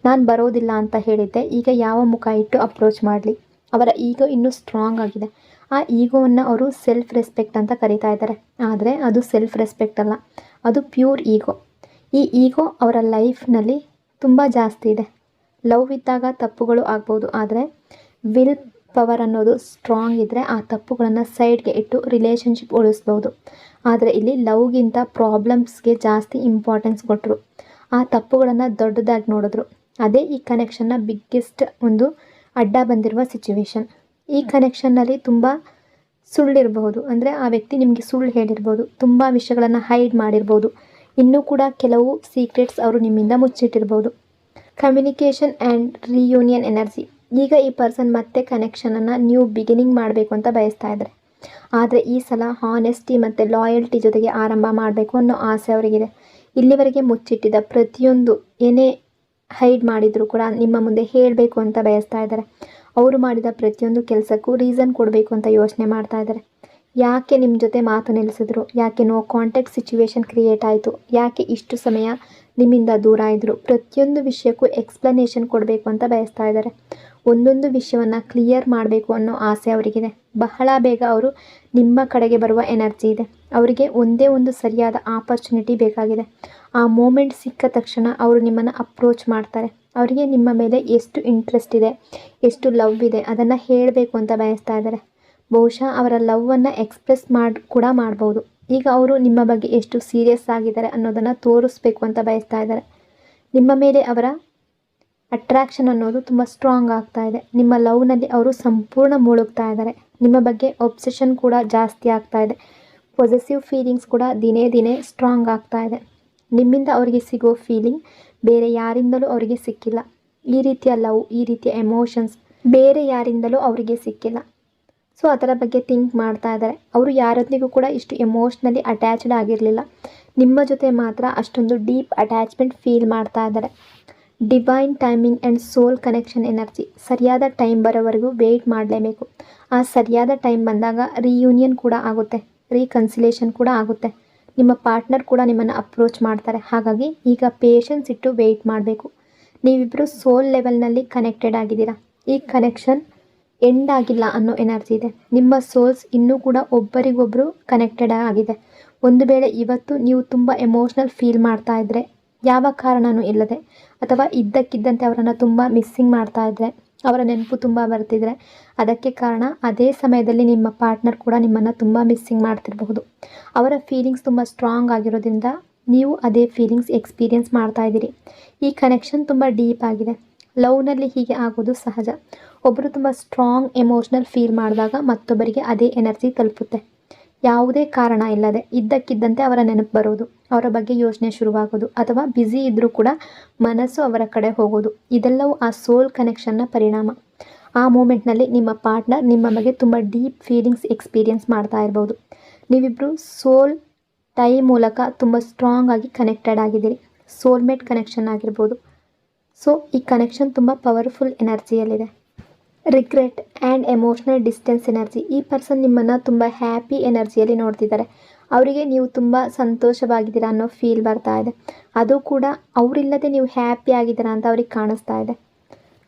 ನಾನು ಬರೋದಿಲ್ಲ ಅಂತ ಹೇಳಿದ್ದೆ, ಈಗ ಯಾವ ಮುಖ ಇಟ್ಟು ಅಪ್ರೋಚ್ ಮಾಡಲಿ. ಅವರ ಈಗೋ ಇನ್ನೂ ಸ್ಟ್ರಾಂಗ್ ಆಗಿದೆ. ಆ ಈಗೋವನ್ನು ಅವರು ಸೆಲ್ಫ್ ರೆಸ್ಪೆಕ್ಟ್ ಅಂತ ಕರೀತಾ ಇದ್ದಾರೆ. ಆದರೆ ಅದು ಸೆಲ್ಫ್ ರೆಸ್ಪೆಕ್ಟ್ ಅಲ್ಲ, ಅದು ಪ್ಯೂರ್ ಈಗೋ. ಈ ಈಗೋ ಅವರ ಲೈಫ್ನಲ್ಲಿ ತುಂಬ ಜಾಸ್ತಿ ಇದೆ. ಲವ್ ಇದ್ದಾಗ ತಪ್ಪುಗಳು ಆಗ್ಬೋದು, ಆದರೆ ವಿಲ್ ಪವರ್ ಅನ್ನೋದು ಸ್ಟ್ರಾಂಗ್ ಇದ್ದರೆ ಆ ತಪ್ಪುಗಳನ್ನು ಸೈಡ್ಗೆ ಇಟ್ಟು ರಿಲೇಷನ್ಶಿಪ್ ಉಳಿಸ್ಬೋದು. ಆದರೆ ಇಲ್ಲಿ ಲವ್ಗಿಂತ ಪ್ರಾಬ್ಲಮ್ಸ್ಗೆ ಜಾಸ್ತಿ ಇಂಪಾರ್ಟೆನ್ಸ್ ಕೊಟ್ಟರು. ಆ ತಪ್ಪುಗಳನ್ನು ದೊಡ್ಡದಾಗಿ ನೋಡಿದ್ರು. ಅದೇ ಈ ಕನೆಕ್ಷನ್ನ ಬಿಗ್ಗೆಸ್ಟ್ ಒಂದು ಅಡ್ಡ ಬಂದಿರುವ ಸಿಚುವೇಶನ್. ಈ ಕನೆಕ್ಷನ್ನಲ್ಲಿ ತುಂಬ ಸುಳ್ಳಿರಬಹುದು. ಅಂದರೆ ಆ ವ್ಯಕ್ತಿ ನಿಮಗೆ ಸುಳ್ಳು ಹೇಳಿರ್ಬೋದು, ತುಂಬ ವಿಷಯಗಳನ್ನು ಹೈಡ್ ಮಾಡಿರ್ಬೋದು, ಇನ್ನೂ ಕೂಡ ಕೆಲವು ಸೀಕ್ರೆಟ್ಸ್ ಅವರು ನಿಮ್ಮಿಂದ ಮುಚ್ಚಿಟ್ಟಿರ್ಬೋದು. Communication and reunion energy. ಈಗ ಈ ಪರ್ಸನ್ ಮತ್ತೆ ಕನೆಕ್ಷನನ್ನು ನ್ಯೂ ಬಿಗಿನಿಂಗ್ ಮಾಡಬೇಕು ಅಂತ ಬಯಸ್ತಾ ಇದ್ದಾರೆ. ಆದರೆ ಈ ಸಲ ಹಾನೆಸ್ಟಿ ಮತ್ತು ಲಾಯಲ್ಟಿ ಜೊತೆಗೆ ಆರಂಭ ಮಾಡಬೇಕು ಅನ್ನೋ ಆಸೆ ಅವರಿಗಿದೆ. ಇಲ್ಲಿವರೆಗೆ ಮುಚ್ಚಿಟ್ಟಿದ್ದ ಪ್ರತಿಯೊಂದು, ಏನೇ ಹೈಡ್ ಮಾಡಿದರೂ ಕೂಡ ನಿಮ್ಮ ಮುಂದೆ ಹೇಳಬೇಕು ಅಂತ ಬಯಸ್ತಾ ಇದ್ದಾರೆ. ಅವರು ಮಾಡಿದ ಪ್ರತಿಯೊಂದು ಕೆಲಸಕ್ಕೂ ರೀಸನ್ ಕೊಡಬೇಕು ಅಂತ ಯೋಚನೆ ಮಾಡ್ತಾ ಇದ್ದಾರೆ. ಯಾಕೆ ನಿಮ್ಮ ಜೊತೆ ಮಾತು ನಿಲ್ಲಿಸಿದ್ರು, ಯಾಕೆ ನೋ ಕಾಂಟ್ಯಾಕ್ಟ್ ಸಿಚುವೇಶನ್ ಕ್ರಿಯೇಟ್ ಆಯಿತು, ಯಾಕೆ ಇಷ್ಟು ಸಮಯ ನಿಮ್ಮಿಂದ ದೂರ ಇದ್ದರು, ಪ್ರತಿಯೊಂದು ವಿಷಯಕ್ಕೂ ಎಕ್ಸ್ಪ್ಲನೇಷನ್ ಕೊಡಬೇಕು ಅಂತ ಬಯಸ್ತಾ ಇದ್ದಾರೆ. ಒಂದೊಂದು ವಿಷಯವನ್ನು ಕ್ಲಿಯರ್ ಮಾಡಬೇಕು ಅನ್ನೋ ಆಸೆ ಅವರಿಗಿದೆ. ಬಹಳ ಬೇಗ ಅವರು ನಿಮ್ಮ ಕಡೆಗೆ ಬರುವ ಎನರ್ಜಿ ಇದೆ. ಅವರಿಗೆ ಒಂದೇ ಒಂದು ಸರಿಯಾದ ಆಪರ್ಚುನಿಟಿ ಬೇಕಾಗಿದೆ. ಆ ಮೂಮೆಂಟ್ ಸಿಕ್ಕ ತಕ್ಷಣ ಅವರು ನಿಮ್ಮನ್ನು ಅಪ್ರೋಚ್ ಮಾಡ್ತಾರೆ. ಅವರಿಗೆ ನಿಮ್ಮ ಮೇಲೆ ಎಷ್ಟು ಇಂಟ್ರೆಸ್ಟ್ ಇದೆ, ಎಷ್ಟು ಲವ್ ಇದೆ ಅದನ್ನು ಹೇಳಬೇಕು ಅಂತ ಬಯಸ್ತಾ ಇದ್ದಾರೆ. ಬಹುಶಃ ಅವರ ಲವ್ವನ್ನು ಎಕ್ಸ್ಪ್ರೆಸ್ ಕೂಡ ಮಾಡ್ಬೋದು. ಈಗ ಅವರು ನಿಮ್ಮ ಬಗ್ಗೆ ಎಷ್ಟು ಸೀರಿಯಸ್ ಆಗಿದ್ದಾರೆ ಅನ್ನೋದನ್ನು ತೋರಿಸ್ಬೇಕು ಅಂತ ಬಯಸ್ತಾ ಇದ್ದಾರೆ. ನಿಮ್ಮ ಮೇಲೆ ಅವರ ಅಟ್ರಾಕ್ಷನ್ ಅನ್ನೋದು ತುಂಬ ಸ್ಟ್ರಾಂಗ್ ಆಗ್ತಾ ಇದೆ. ನಿಮ್ಮ ಲವ್ನಲ್ಲಿ ಅವರು ಸಂಪೂರ್ಣ ಮುಳುಗ್ತಾ ಇದ್ದಾರೆ. ನಿಮ್ಮ ಬಗ್ಗೆ ಒಬ್ಸೆಷನ್ ಕೂಡ ಜಾಸ್ತಿ ಆಗ್ತಾ ಇದೆ. ಪೊಸೆಸಿವ್ ಫೀಲಿಂಗ್ಸ್ ಕೂಡ ದಿನೇ ದಿನೇ ಸ್ಟ್ರಾಂಗ್ ಆಗ್ತಾ ಇದೆ. ನಿಮ್ಮಿಂದ ಅವರಿಗೆ ಸಿಗೋ ಫೀಲಿಂಗ್ ಬೇರೆ ಯಾರಿಂದಲೂ ಅವರಿಗೆ ಸಿಕ್ಕಿಲ್ಲ. ಈ ರೀತಿಯ ಲವ್, ಈ ರೀತಿಯ ಎಮೋಷನ್ಸ್ ಬೇರೆ ಯಾರಿಂದಲೂ ಅವರಿಗೆ ಸಿಕ್ಕಿಲ್ಲ. ಸೊ ಅದರ ಬಗ್ಗೆ ಥಿಂಕ್ ಮಾಡ್ತಾ ಇದ್ದಾರೆ. ಅವರು ಯಾರೊಂದಿಗೂ ಕೂಡ ಇಷ್ಟು ಎಮೋಷ್ನಲಿ ಅಟ್ಯಾಚ್ಡ್ ಆಗಿರಲಿಲ್ಲ. ನಿಮ್ಮ ಜೊತೆ ಮಾತ್ರ ಅಷ್ಟೊಂದು ಡೀಪ್ ಅಟ್ಯಾಚ್ಮೆಂಟ್ ಫೀಲ್ ಮಾಡ್ತಾ ಇದ್ದಾರೆ. Divine timing and soul connection energy. ಸರಿಯಾದ ಟೈಮ್ ಬರೋವರೆಗೂ ವೆಯ್ಟ್ ಮಾಡಲೇಬೇಕು. ಆ ಸರಿಯಾದ ಟೈಮ್ ಬಂದಾಗ ರಿಯೂನಿಯನ್ ಕೂಡ ಆಗುತ್ತೆ, ರೀಕನ್ಸಿಲೇಷನ್ ಕೂಡ ಆಗುತ್ತೆ. ನಿಮ್ಮ ಪಾರ್ಟ್ನರ್ ಕೂಡ ನಿಮ್ಮನ್ನು ಅಪ್ರೋಚ್ ಮಾಡ್ತಾರೆ. ಹಾಗಾಗಿ ಈಗ ಪೇಷನ್ಸ್ ಇಟ್ಟು ವೆಯ್ಟ್ ಮಾಡಬೇಕು. ನೀವಿಬ್ಬರು ಸೋಲ್ ಲೆವೆಲ್ನಲ್ಲಿ ಕನೆಕ್ಟೆಡ್ ಆಗಿದ್ದೀರಾ. ಈ ಕನೆಕ್ಷನ್ ಎಂಡ್ ಆಗಿಲ್ಲ ಅನ್ನೋ ಎನರ್ಜಿ ಇದೆ. ನಿಮ್ಮ ಸೋಲ್ಸ್ ಇನ್ನೂ ಕೂಡ ಒಬ್ಬರಿಗೊಬ್ಬರು ಕನೆಕ್ಟೆಡ್ ಆಗಿದೆ. ಒಂದು ವೇಳೆ ಇವತ್ತು ನೀವು ತುಂಬ ಎಮೋಷ್ನಲ್ ಫೀಲ್ ಮಾಡ್ತಾ ಇದ್ದರೆ, ಯಾವ ಕಾರಣವೂ ಇಲ್ಲದೆ ಅಥವಾ ಇದ್ದಕ್ಕಿದ್ದಂತೆ ಅವರನ್ನು ತುಂಬ ಮಿಸ್ಸಿಂಗ್ ಮಾಡ್ತಾ ಇದ್ದರೆ, ಅವರ ನೆನಪು ತುಂಬ ಬರ್ತಿದ್ರೆ, ಅದಕ್ಕೆ ಕಾರಣ ಅದೇ ಸಮಯದಲ್ಲಿ ನಿಮ್ಮ ಪಾರ್ಟ್ನರ್ ಕೂಡ ನಿಮ್ಮನ್ನು ತುಂಬ ಮಿಸ್ಸಿಂಗ್ ಮಾಡ್ತಿರಬಹುದು. ಅವರ ಫೀಲಿಂಗ್ಸ್ ತುಂಬ ಸ್ಟ್ರಾಂಗ್ ಆಗಿರೋದ್ರಿಂದ ನೀವು ಅದೇ ಫೀಲಿಂಗ್ಸ್ ಎಕ್ಸ್ಪೀರಿಯೆನ್ಸ್ ಮಾಡ್ತಾ ಇದ್ದೀರಿ. ಈ ಕನೆಕ್ಷನ್ ತುಂಬ ಡೀಪ್ ಆಗಿದೆ. ಲವ್ನಲ್ಲಿ ಹೀಗೆ ಆಗೋದು ಸಹಜ. ಒಬ್ಬರು ತುಂಬ ಸ್ಟ್ರಾಂಗ್ ಎಮೋಷ್ನಲ್ ಫೀಲ್ ಮಾಡಿದಾಗ ಮತ್ತೊಬ್ಬರಿಗೆ ಅದೇ ಎನರ್ಜಿ ತಲುಪುತ್ತೆ. ಯಾವುದೇ ಕಾರಣ ಇಲ್ಲದೆ ಇದ್ದಕ್ಕಿದ್ದಂತೆ ಅವರ ನೆನಪು ಬರೋದು, ಅವರ ಬಗ್ಗೆ ಯೋಚನೆ ಶುರುವಾಗೋದು, ಅಥವಾ ಬ್ಯುಸಿ ಇದ್ದರೂ ಕೂಡ ಮನಸ್ಸು ಅವರ ಕಡೆ ಹೋಗೋದು, ಇದೆಲ್ಲವೂ ಆ ಸೋಲ್ ಕನೆಕ್ಷನ್ನ ಪರಿಣಾಮ. ಆ ಮೂಮೆಂಟ್ನಲ್ಲಿ ನಿಮ್ಮ ಪಾರ್ಟ್ನರ್ ನಿಮ್ಮ ಬಗ್ಗೆ ತುಂಬ ಡೀಪ್ ಫೀಲಿಂಗ್ಸ್ ಎಕ್ಸ್ಪೀರಿಯೆನ್ಸ್ ಮಾಡ್ತಾ ಇರ್ಬೋದು. ನೀವಿಬ್ಬರು ಸೋಲ್ ಟೈ ಮೂಲಕ ತುಂಬ ಸ್ಟ್ರಾಂಗ್ ಆಗಿ ಕನೆಕ್ಟೆಡ್ ಆಗಿದ್ದೀರಿ. ಸೋಲ್ಮೇಟ್ ಕನೆಕ್ಷನ್ ಆಗಿರ್ಬೋದು. ಸೊ ಈ ಕನೆಕ್ಷನ್ ತುಂಬ ಪವರ್ಫುಲ್ ಎನರ್ಜಿಯಲ್ಲಿದೆ. Regret and emotional distance energy. ಈ ಪರ್ಸನ್ ನಿಮ್ಮನ್ನು ತುಂಬ ಹ್ಯಾಪಿ ಎನರ್ಜಿಯಲ್ಲಿ ನೋಡ್ತಿದ್ದಾರೆ. ಅವರಿಗೆ ನೀವು ತುಂಬ ಸಂತೋಷವಾಗಿದ್ದೀರಾ ಅನ್ನೋ ಫೀಲ್ ಬರ್ತಾ ಇದೆ. ಅದು ಕೂಡ ಅವರಿಲ್ಲದೆ ನೀವು ಹ್ಯಾಪಿ ಆಗಿದ್ದೀರಾ ಅಂತ ಅವ್ರಿಗೆ ಕಾಣಿಸ್ತಾ ಇದೆ.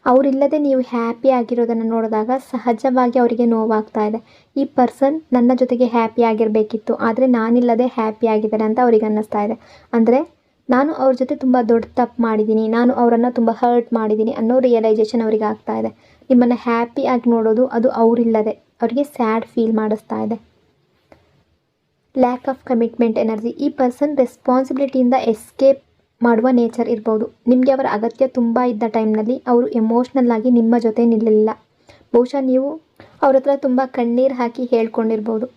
ಅವರಿಲ್ಲದೆ ನೀವು ಹ್ಯಾಪಿ ಆಗಿರೋದನ್ನು ನೋಡಿದಾಗ ಸಹಜವಾಗಿ ಅವರಿಗೆ ನೋವಾಗ್ತಾ ಇದೆ. ಈ ಪರ್ಸನ್ ನನ್ನ ಜೊತೆಗೆ ಹ್ಯಾಪಿ ಆಗಿರಬೇಕಿತ್ತು, ಆದರೆ ನಾನಿಲ್ಲದೆ ಹ್ಯಾಪಿ ಆಗಿದ್ದಾರೆ ಅಂತ ಅವ್ರಿಗೆ ಅನ್ನಿಸ್ತಾ ಇದೆ. ಅಂದರೆ ನಾನು ಅವ್ರ ಜೊತೆ ತುಂಬ ದೊಡ್ಡ ತಪ್ಪು ಮಾಡಿದ್ದೀನಿ, ನಾನು ಅವರನ್ನು ತುಂಬ ಹರ್ಟ್ ಮಾಡಿದ್ದೀನಿ ಅನ್ನೋ ರಿಯಲೈಸೇಷನ್ ಅವ್ರಿಗೆ ಆಗ್ತಾ ಇದೆ. ನಿಮ್ಮನ್ನು ಹ್ಯಾಪಿ ಆಗಿ ನೋಡೋದು ಅದು ಅವರಿಲ್ಲದೆ ಅವರಿಗೆ ಸ್ಯಾಡ್ ಫೀಲ್ ಮಾಡಿಸ್ತಾ ಇದೆ. Lack of commitment energy. ಈ ಪರ್ಸನ್ ರೆಸ್ಪಾನ್ಸಿಬಿಲಿಟಿಯಿಂದ ಎಸ್ಕೇಪ್ ಮಾಡುವ ನೇಚರ್ ಇರ್ಬೋದು. ನಿಮಗೆ ಅವರ ಅಗತ್ಯ ತುಂಬ ಇದ್ದ ಟೈಮ್ನಲ್ಲಿ ಅವರು ಎಮೋಷ್ನಲ್ ಆಗಿ ನಿಮ್ಮ ಜೊತೆ ನಿಲ್ಲಲಿಲ್ಲ. ಬಹುಶಃ ನೀವು ಅವ್ರ ಹತ್ರ ತುಂಬ ಕಣ್ಣೀರು ಹಾಕಿ ಹೇಳ್ಕೊಂಡಿರ್ಬೋದು.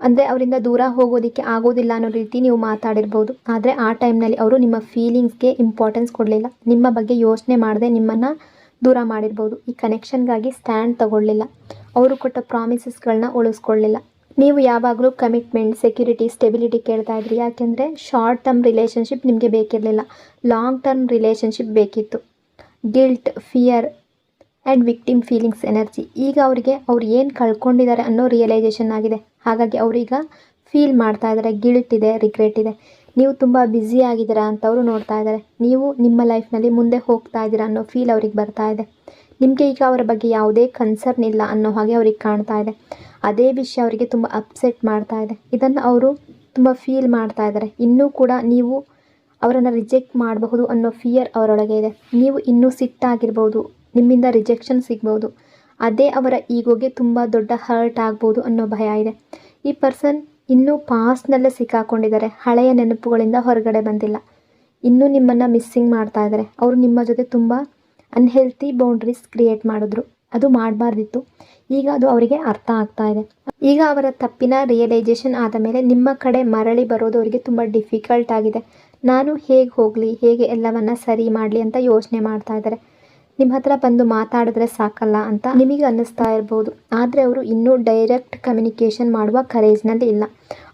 ಅಂದರೆ ಅವರಿಂದ ದೂರ ಹೋಗೋದಕ್ಕೆ ಆಗೋದಿಲ್ಲ ಅನ್ನೋ ರೀತಿ ನೀವು ಮಾತಾಡಿರ್ಬೋದು. ಆದರೆ ಆ ಟೈಮ್ನಲ್ಲಿ ಅವರು ನಿಮ್ಮ ಫೀಲಿಂಗ್ಸ್ಗೆ ಇಂಪಾರ್ಟೆನ್ಸ್ ಕೊಡಲಿಲ್ಲ. ನಿಮ್ಮ ಬಗ್ಗೆ ಯೋಚನೆ ಮಾಡದೆ ನಿಮ್ಮನ್ನು ದೂರ ಮಾಡಿರ್ಬೋದು. ಈ ಕನೆಕ್ಷನ್ಗಾಗಿ ಸ್ಟ್ಯಾಂಡ್ ತಗೊಳ್ಳಿಲ್ಲ. ಅವರು ಕೊಟ್ಟ ಪ್ರಾಮಿಸಸ್ಗಳನ್ನ ಉಳಿಸ್ಕೊಳ್ಳಿಲ್ಲ. ನೀವು ಯಾವಾಗಲೂ ಕಮಿಟ್ಮೆಂಟ್, ಸೆಕ್ಯೂರಿಟಿ, ಸ್ಟೆಬಿಲಿಟಿ ಕೇಳ್ತಾ ಇದ್ರಿ. ಯಾಕೆಂದರೆ ಶಾರ್ಟ್ ಟರ್ಮ್ ರಿಲೇಷನ್ಶಿಪ್ ನಿಮಗೆ ಬೇಕಿರಲಿಲ್ಲ, ಲಾಂಗ್ ಟರ್ಮ್ ರಿಲೇಷನ್ಶಿಪ್ ಬೇಕಿತ್ತು. Guilt, fear and victim feelings energy. ಈಗ ಅವರಿಗೆ ಅವ್ರು ಏನು ಕಳ್ಕೊಂಡಿದ್ದಾರೆ ಅನ್ನೋ ರಿಯಲೈಸೇಷನ್ ಆಗಿದೆ. ಹಾಗಾಗಿ ಅವರೀಗ ಫೀಲ್ ಮಾಡ್ತಾ ಇದ್ದಾರೆ. ಗಿಲ್ಟ್ ಇದೆ, ರಿಗ್ರೆಟ್ ಇದೆ. ನೀವು ತುಂಬ ಬ್ಯುಸಿ ಆಗಿದ್ದೀರಾ ಅಂತ ಅವರು ನೋಡ್ತಾ ಇದ್ದಾರೆ. ನೀವು ನಿಮ್ಮ ಲೈಫ್ನಲ್ಲಿ ಮುಂದೆ ಹೋಗ್ತಾ ಇದ್ದೀರಾ ಅನ್ನೋ ಫೀಲ್ ಅವ್ರಿಗೆ ಬರ್ತಾ ಇದೆ. ನಿಮಗೆ ಈಗ ಅವರ ಬಗ್ಗೆ ಯಾವುದೇ ಕನ್ಸರ್ನ್ ಇಲ್ಲ ಅನ್ನೋ ಹಾಗೆ ಅವ್ರಿಗೆ ಕಾಣ್ತಾ ಇದೆ. ಅದೇ ವಿಷಯ ಅವರಿಗೆ ತುಂಬ ಅಪ್ಸೆಟ್ ಮಾಡ್ತಾ ಇದೆ. ಇದನ್ನು ಅವರು ತುಂಬ ಫೀಲ್ ಮಾಡ್ತಾ ಇದ್ದಾರೆ. ಇನ್ನೂ ಕೂಡ ನೀವು ಅವರನ್ನು ರಿಜೆಕ್ಟ್ ಮಾಡಬಹುದು ಅನ್ನೋ ಫಿಯರ್ ಅವರೊಳಗೆ ಇದೆ. ನೀವು ಇನ್ನೂ ಸಿಟ್ಟಾಗಿರ್ಬೋದು, ನಿಮ್ಮಿಂದ ರಿಜೆಕ್ಷನ್ ಸಿಗ್ಬೋದು. ಅದೇ ಅವರ ಈಗೋಗೆ ತುಂಬ ದೊಡ್ಡ ಹರ್ಟ್ ಆಗ್ಬೋದು ಅನ್ನೋ ಭಯ ಇದೆ. ಈ ಪರ್ಸನ್ ಇನ್ನೂ ಪಾಸ್ಟ್ನಲ್ಲೇ ಸಿಕ್ಕಾಕೊಂಡಿದ್ದಾರೆ. ಹಳೆಯ ನೆನಪುಗಳಿಂದ ಹೊರಗಡೆ ಬಂದಿಲ್ಲ. ಇನ್ನೂ ನಿಮ್ಮನ್ನು ಮಿಸ್ಸಿಂಗ್ ಮಾಡ್ತಾ ಇದ್ದಾರೆ. ಅವರು ನಿಮ್ಮ ಜೊತೆ ತುಂಬ ಅನ್ಹೆಲ್ತಿ ಬೌಂಡ್ರೀಸ್ ಕ್ರಿಯೇಟ್ ಮಾಡಿದ್ರು. ಅದು ಮಾಡಬಾರ್ದಿತ್ತು. ಈಗ ಅದು ಅವರಿಗೆ ಅರ್ಥ ಆಗ್ತಾ ಇದೆ. ಈಗ ಅವರ ತಪ್ಪಿನ ರಿಯಲೈಸೇಷನ್ ಆದ ಮೇಲೆ ನಿಮ್ಮ ಕಡೆ ಮರಳಿ ಬರೋದು ಅವರಿಗೆ ತುಂಬ ಡಿಫಿಕಲ್ಟ್ ಆಗಿದೆ. ನಾನು ಹೇಗೆ ಹೋಗಲಿ, ಹೇಗೆ ಎಲ್ಲವನ್ನ ಸರಿ ಮಾಡಲಿ ಅಂತ ಯೋಚನೆ ಮಾಡ್ತಾ ಇದ್ದಾರೆ. ನಿಮ್ಮ ಹತ್ರ ಬಂದು ಮಾತಾಡಿದ್ರೆ ಸಾಕಲ್ಲ ಅಂತ ನಿಮಗೆ ಅನ್ನಿಸ್ತಾ ಇರ್ಬೋದು. ಆದರೆ ಅವರು ಇನ್ನೂ ಡೈರೆಕ್ಟ್ ಕಮ್ಯುನಿಕೇಷನ್ ಮಾಡುವ ಕರೇಜ್ನಲ್ಲಿ ಇಲ್ಲ.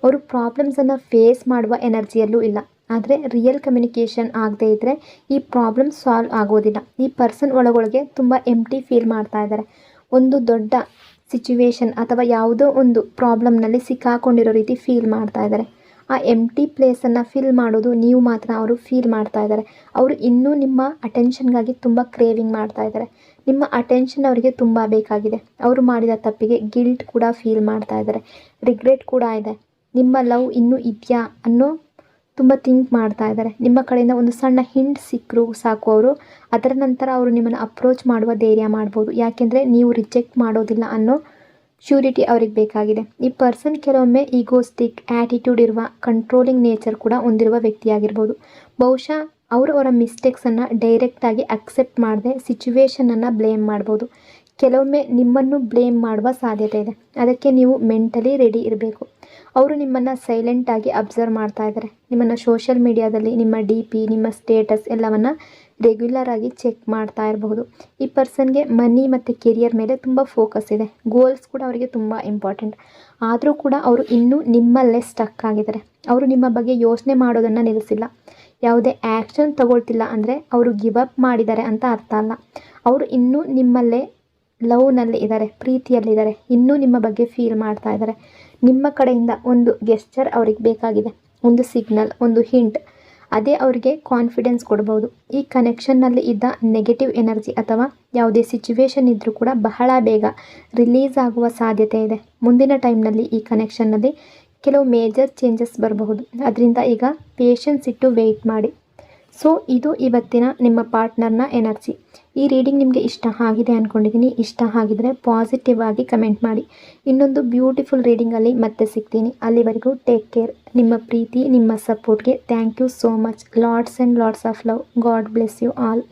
ಅವರು ಪ್ರಾಬ್ಲಮ್ಸನ್ನು ಫೇಸ್ ಮಾಡುವ ಎನರ್ಜಿಯಲ್ಲೂ ಇಲ್ಲ. ಆದರೆ ರಿಯಲ್ ಕಮ್ಯುನಿಕೇಷನ್ ಆಗದೇ ಇದ್ದರೆ ಈ ಪ್ರಾಬ್ಲಮ್ ಸಾಲ್ವ್ ಆಗೋದಿಲ್ಲ. ಈ ಪರ್ಸನ್ ಒಳಗೊಳಗೆ ತುಂಬ ಎಂಟಿ ಫೀಲ್ ಮಾಡ್ತಾ ಇದ್ದಾರೆ. ಒಂದು ದೊಡ್ಡ ಸಿಚುವೇಶನ್ ಅಥವಾ ಯಾವುದೋ ಒಂದು ಪ್ರಾಬ್ಲಮ್ನಲ್ಲಿ ಸಿಕ್ಕಾಕೊಂಡಿರೋ ರೀತಿ ಫೀಲ್ ಮಾಡ್ತಾ ಇದ್ದಾರೆ. ಆ ಎಂಟಿ ಪ್ಲೇಸನ್ನು ಫಿಲ್ ಮಾಡೋದು ನೀವು ಮಾತ್ರ. ಅವರು ಫೀಲ್ ಮಾಡ್ತಾ ಇದ್ದಾರೆ. ಅವರು ಇನ್ನೂ ನಿಮ್ಮ ಅಟೆನ್ಷನ್ಗಾಗಿ ತುಂಬ ಕ್ರೇವಿಂಗ್ ಮಾಡ್ತಾ ಇದ್ದಾರೆ. ನಿಮ್ಮ ಅಟೆನ್ಷನ್ ಅವರಿಗೆ ತುಂಬ ಬೇಕಾಗಿದೆ. ಅವರು ಮಾಡಿದ ತಪ್ಪಿಗೆ ಗಿಲ್ಟ್ ಕೂಡ ಫೀಲ್ ಮಾಡ್ತಾ ಇದ್ದಾರೆ. ರಿಗ್ರೆಟ್ ಕೂಡ ಇದೆ. ನಿಮ್ಮ ಲವ್ ಇನ್ನೂ ಇದೆಯಾ ಅನ್ನೋ ತುಂಬ ಥಿಂಕ್ ಮಾಡ್ತಾ ಇದ್ದಾರೆ. ನಿಮ್ಮ ಕಡೆಯಿಂದ ಒಂದು ಸಣ್ಣ ಹಿಂಟ್ ಸಿಕ್ಕರೂ ಸಾಕು, ಅವರು ಅದರ ನಂತರ ಅವರು ನಿಮ್ಮನ್ನು ಅಪ್ರೋಚ್ ಮಾಡುವ ಧೈರ್ಯ ಮಾಡ್ಬೋದು. ಯಾಕೆಂದರೆ ನೀವು ರಿಜೆಕ್ಟ್ ಮಾಡೋದಿಲ್ಲ ಅನ್ನೋ ಶ್ಯೂರಿಟಿ ಅವ್ರಿಗೆ ಬೇಕಾಗಿದೆ. ಈ ಪರ್ಸನ್ ಕೆಲವೊಮ್ಮೆ ಈಗೋಸ್ಟಿಕ್ ಆ್ಯಟಿಟ್ಯೂಡ್ ಇರುವ ಕಂಟ್ರೋಲಿಂಗ್ ನೇಚರ್ ಕೂಡ ಹೊಂದಿರುವ ವ್ಯಕ್ತಿಯಾಗಿರ್ಬೋದು. ಬಹುಶಃ ಅವರು ಅವರ ಮಿಸ್ಟೇಕ್ಸನ್ನು ಡೈರೆಕ್ಟಾಗಿ ಅಕ್ಸೆಪ್ಟ್ ಮಾಡದೆ ಸಿಚುವೇಶನನ್ನು ಬ್ಲೇಮ್ ಮಾಡ್ಬೋದು. ಕೆಲವೊಮ್ಮೆ ನಿಮ್ಮನ್ನು ಬ್ಲೇಮ್ ಮಾಡುವ ಸಾಧ್ಯತೆ ಇದೆ. ಅದಕ್ಕೆ ನೀವು ಮೆಂಟಲಿ ರೆಡಿ ಇರಬೇಕು. ಅವರು ನಿಮ್ಮನ್ನು ಸೈಲೆಂಟಾಗಿ ಅಬ್ಸರ್ವ್ ಮಾಡ್ತಾ ಇದ್ದಾರೆ. ನಿಮ್ಮನ್ನು ಸೋಷಿಯಲ್ ಮೀಡಿಯಾದಲ್ಲಿ ನಿಮ್ಮ DP, ನಿಮ್ಮ ಸ್ಟೇಟಸ್ ಎಲ್ಲವನ್ನು ರೆಗ್ಯುಲರ್ ಆಗಿ ಚೆಕ್ ಮಾಡ್ತಾ ಇರಬಹುದು. ಈ ಪರ್ಸನ್ಗೆ ಮನಿ ಮತ್ತು ಕೆರಿಯರ್ ಮೇಲೆ ತುಂಬ ಫೋಕಸ್ ಇದೆ. ಗೋಲ್ಸ್ ಕೂಡ ಅವರಿಗೆ ತುಂಬ ಇಂಪಾರ್ಟೆಂಟ್. ಆದರೂ ಕೂಡ ಅವರು ಇನ್ನೂ ನಿಮ್ಮಲ್ಲೇ ಸ್ಟಕ್ ಆಗಿದ್ದಾರೆ. ಅವರು ನಿಮ್ಮ ಬಗ್ಗೆ ಯೋಚನೆ ಮಾಡೋದನ್ನು ನಿಲ್ಲಿಸಿಲ್ಲ. ಯಾವುದೇ ಆ್ಯಕ್ಷನ್ ತಗೊಳ್ತಿಲ್ಲ ಅಂದರೆ ಅವರು ಗಿವ್ ಅಪ್ ಮಾಡಿದ್ದಾರೆ ಅಂತ ಅರ್ಥ ಅಲ್ಲ. ಅವರು ಇನ್ನೂ ನಿಮ್ಮಲ್ಲೇ ಲವ್ನಲ್ಲಿ ಇದ್ದಾರೆ, ಪ್ರೀತಿಯಲ್ಲಿದ್ದಾರೆ. ಇನ್ನೂ ನಿಮ್ಮ ಬಗ್ಗೆ ಫೀಲ್ ಮಾಡ್ತಾ ಇದ್ದಾರೆ. ನಿಮ್ಮ ಕಡೆಯಿಂದ ಒಂದು ಗೆಸ್ಚರ್ ಅವ್ರಿಗೆ ಬೇಕಾಗಿದೆ, ಒಂದು ಸಿಗ್ನಲ್, ಒಂದು ಹಿಂಟ್. ಅದೇ ಅವರಿಗೆ ಕಾನ್ಫಿಡೆನ್ಸ್ ಕೊಡ್ಬೋದು. ಈ ಕನೆಕ್ಷನ್ನಲ್ಲಿ ಇದ್ದ ನೆಗೆಟಿವ್ ಎನರ್ಜಿ ಅಥವಾ ಯಾವುದೇ ಸಿಚುವೇಶನ್ ಇದ್ದರೂ ಕೂಡ ಬಹಳ ಬೇಗ ರಿಲೀಸ್ ಆಗುವ ಸಾಧ್ಯತೆ ಇದೆ. ಮುಂದಿನ ಟೈಮ್ನಲ್ಲಿ ಈ ಕನೆಕ್ಷನ್ನಲ್ಲಿ ಕೆಲವು ಮೇಜರ್ ಚೇಂಜಸ್ ಬರಬಹುದು. ಅದರಿಂದ ಈಗ ಪೇಷನ್ಸ್ ಇಟ್ಟು ವೆಯ್ಟ್ ಮಾಡಿ. ಸೊ ಇದು ಇವತ್ತಿನ ನಿಮ್ಮ ಪಾರ್ಟ್ನರ್ನ ಎನರ್ಜಿ. ಈ ರೀಡಿಂಗ್ ನಿಮಗೆ ಇಷ್ಟ ಆಗಿದೆ ಅಂದ್ಕೊಂಡಿದ್ದೀನಿ. ಇಷ್ಟ ಆಗಿದರೆ ಪಾಸಿಟಿವ್ ಆಗಿ ಕಮೆಂಟ್ ಮಾಡಿ. ಇನ್ನೊಂದು ಬ್ಯೂಟಿಫುಲ್ ರೀಡಿಂಗಲ್ಲಿ ಮತ್ತೆ ಸಿಗ್ತೀನಿ. ಅಲ್ಲಿವರೆಗೂ ಟೇಕ್ ಕೇರ್. ನಿಮ್ಮ ಪ್ರೀತಿ, ನಿಮ್ಮ ಸಪೋರ್ಟ್ಗೆ thank you so much. Lots and lots of love. God bless you all.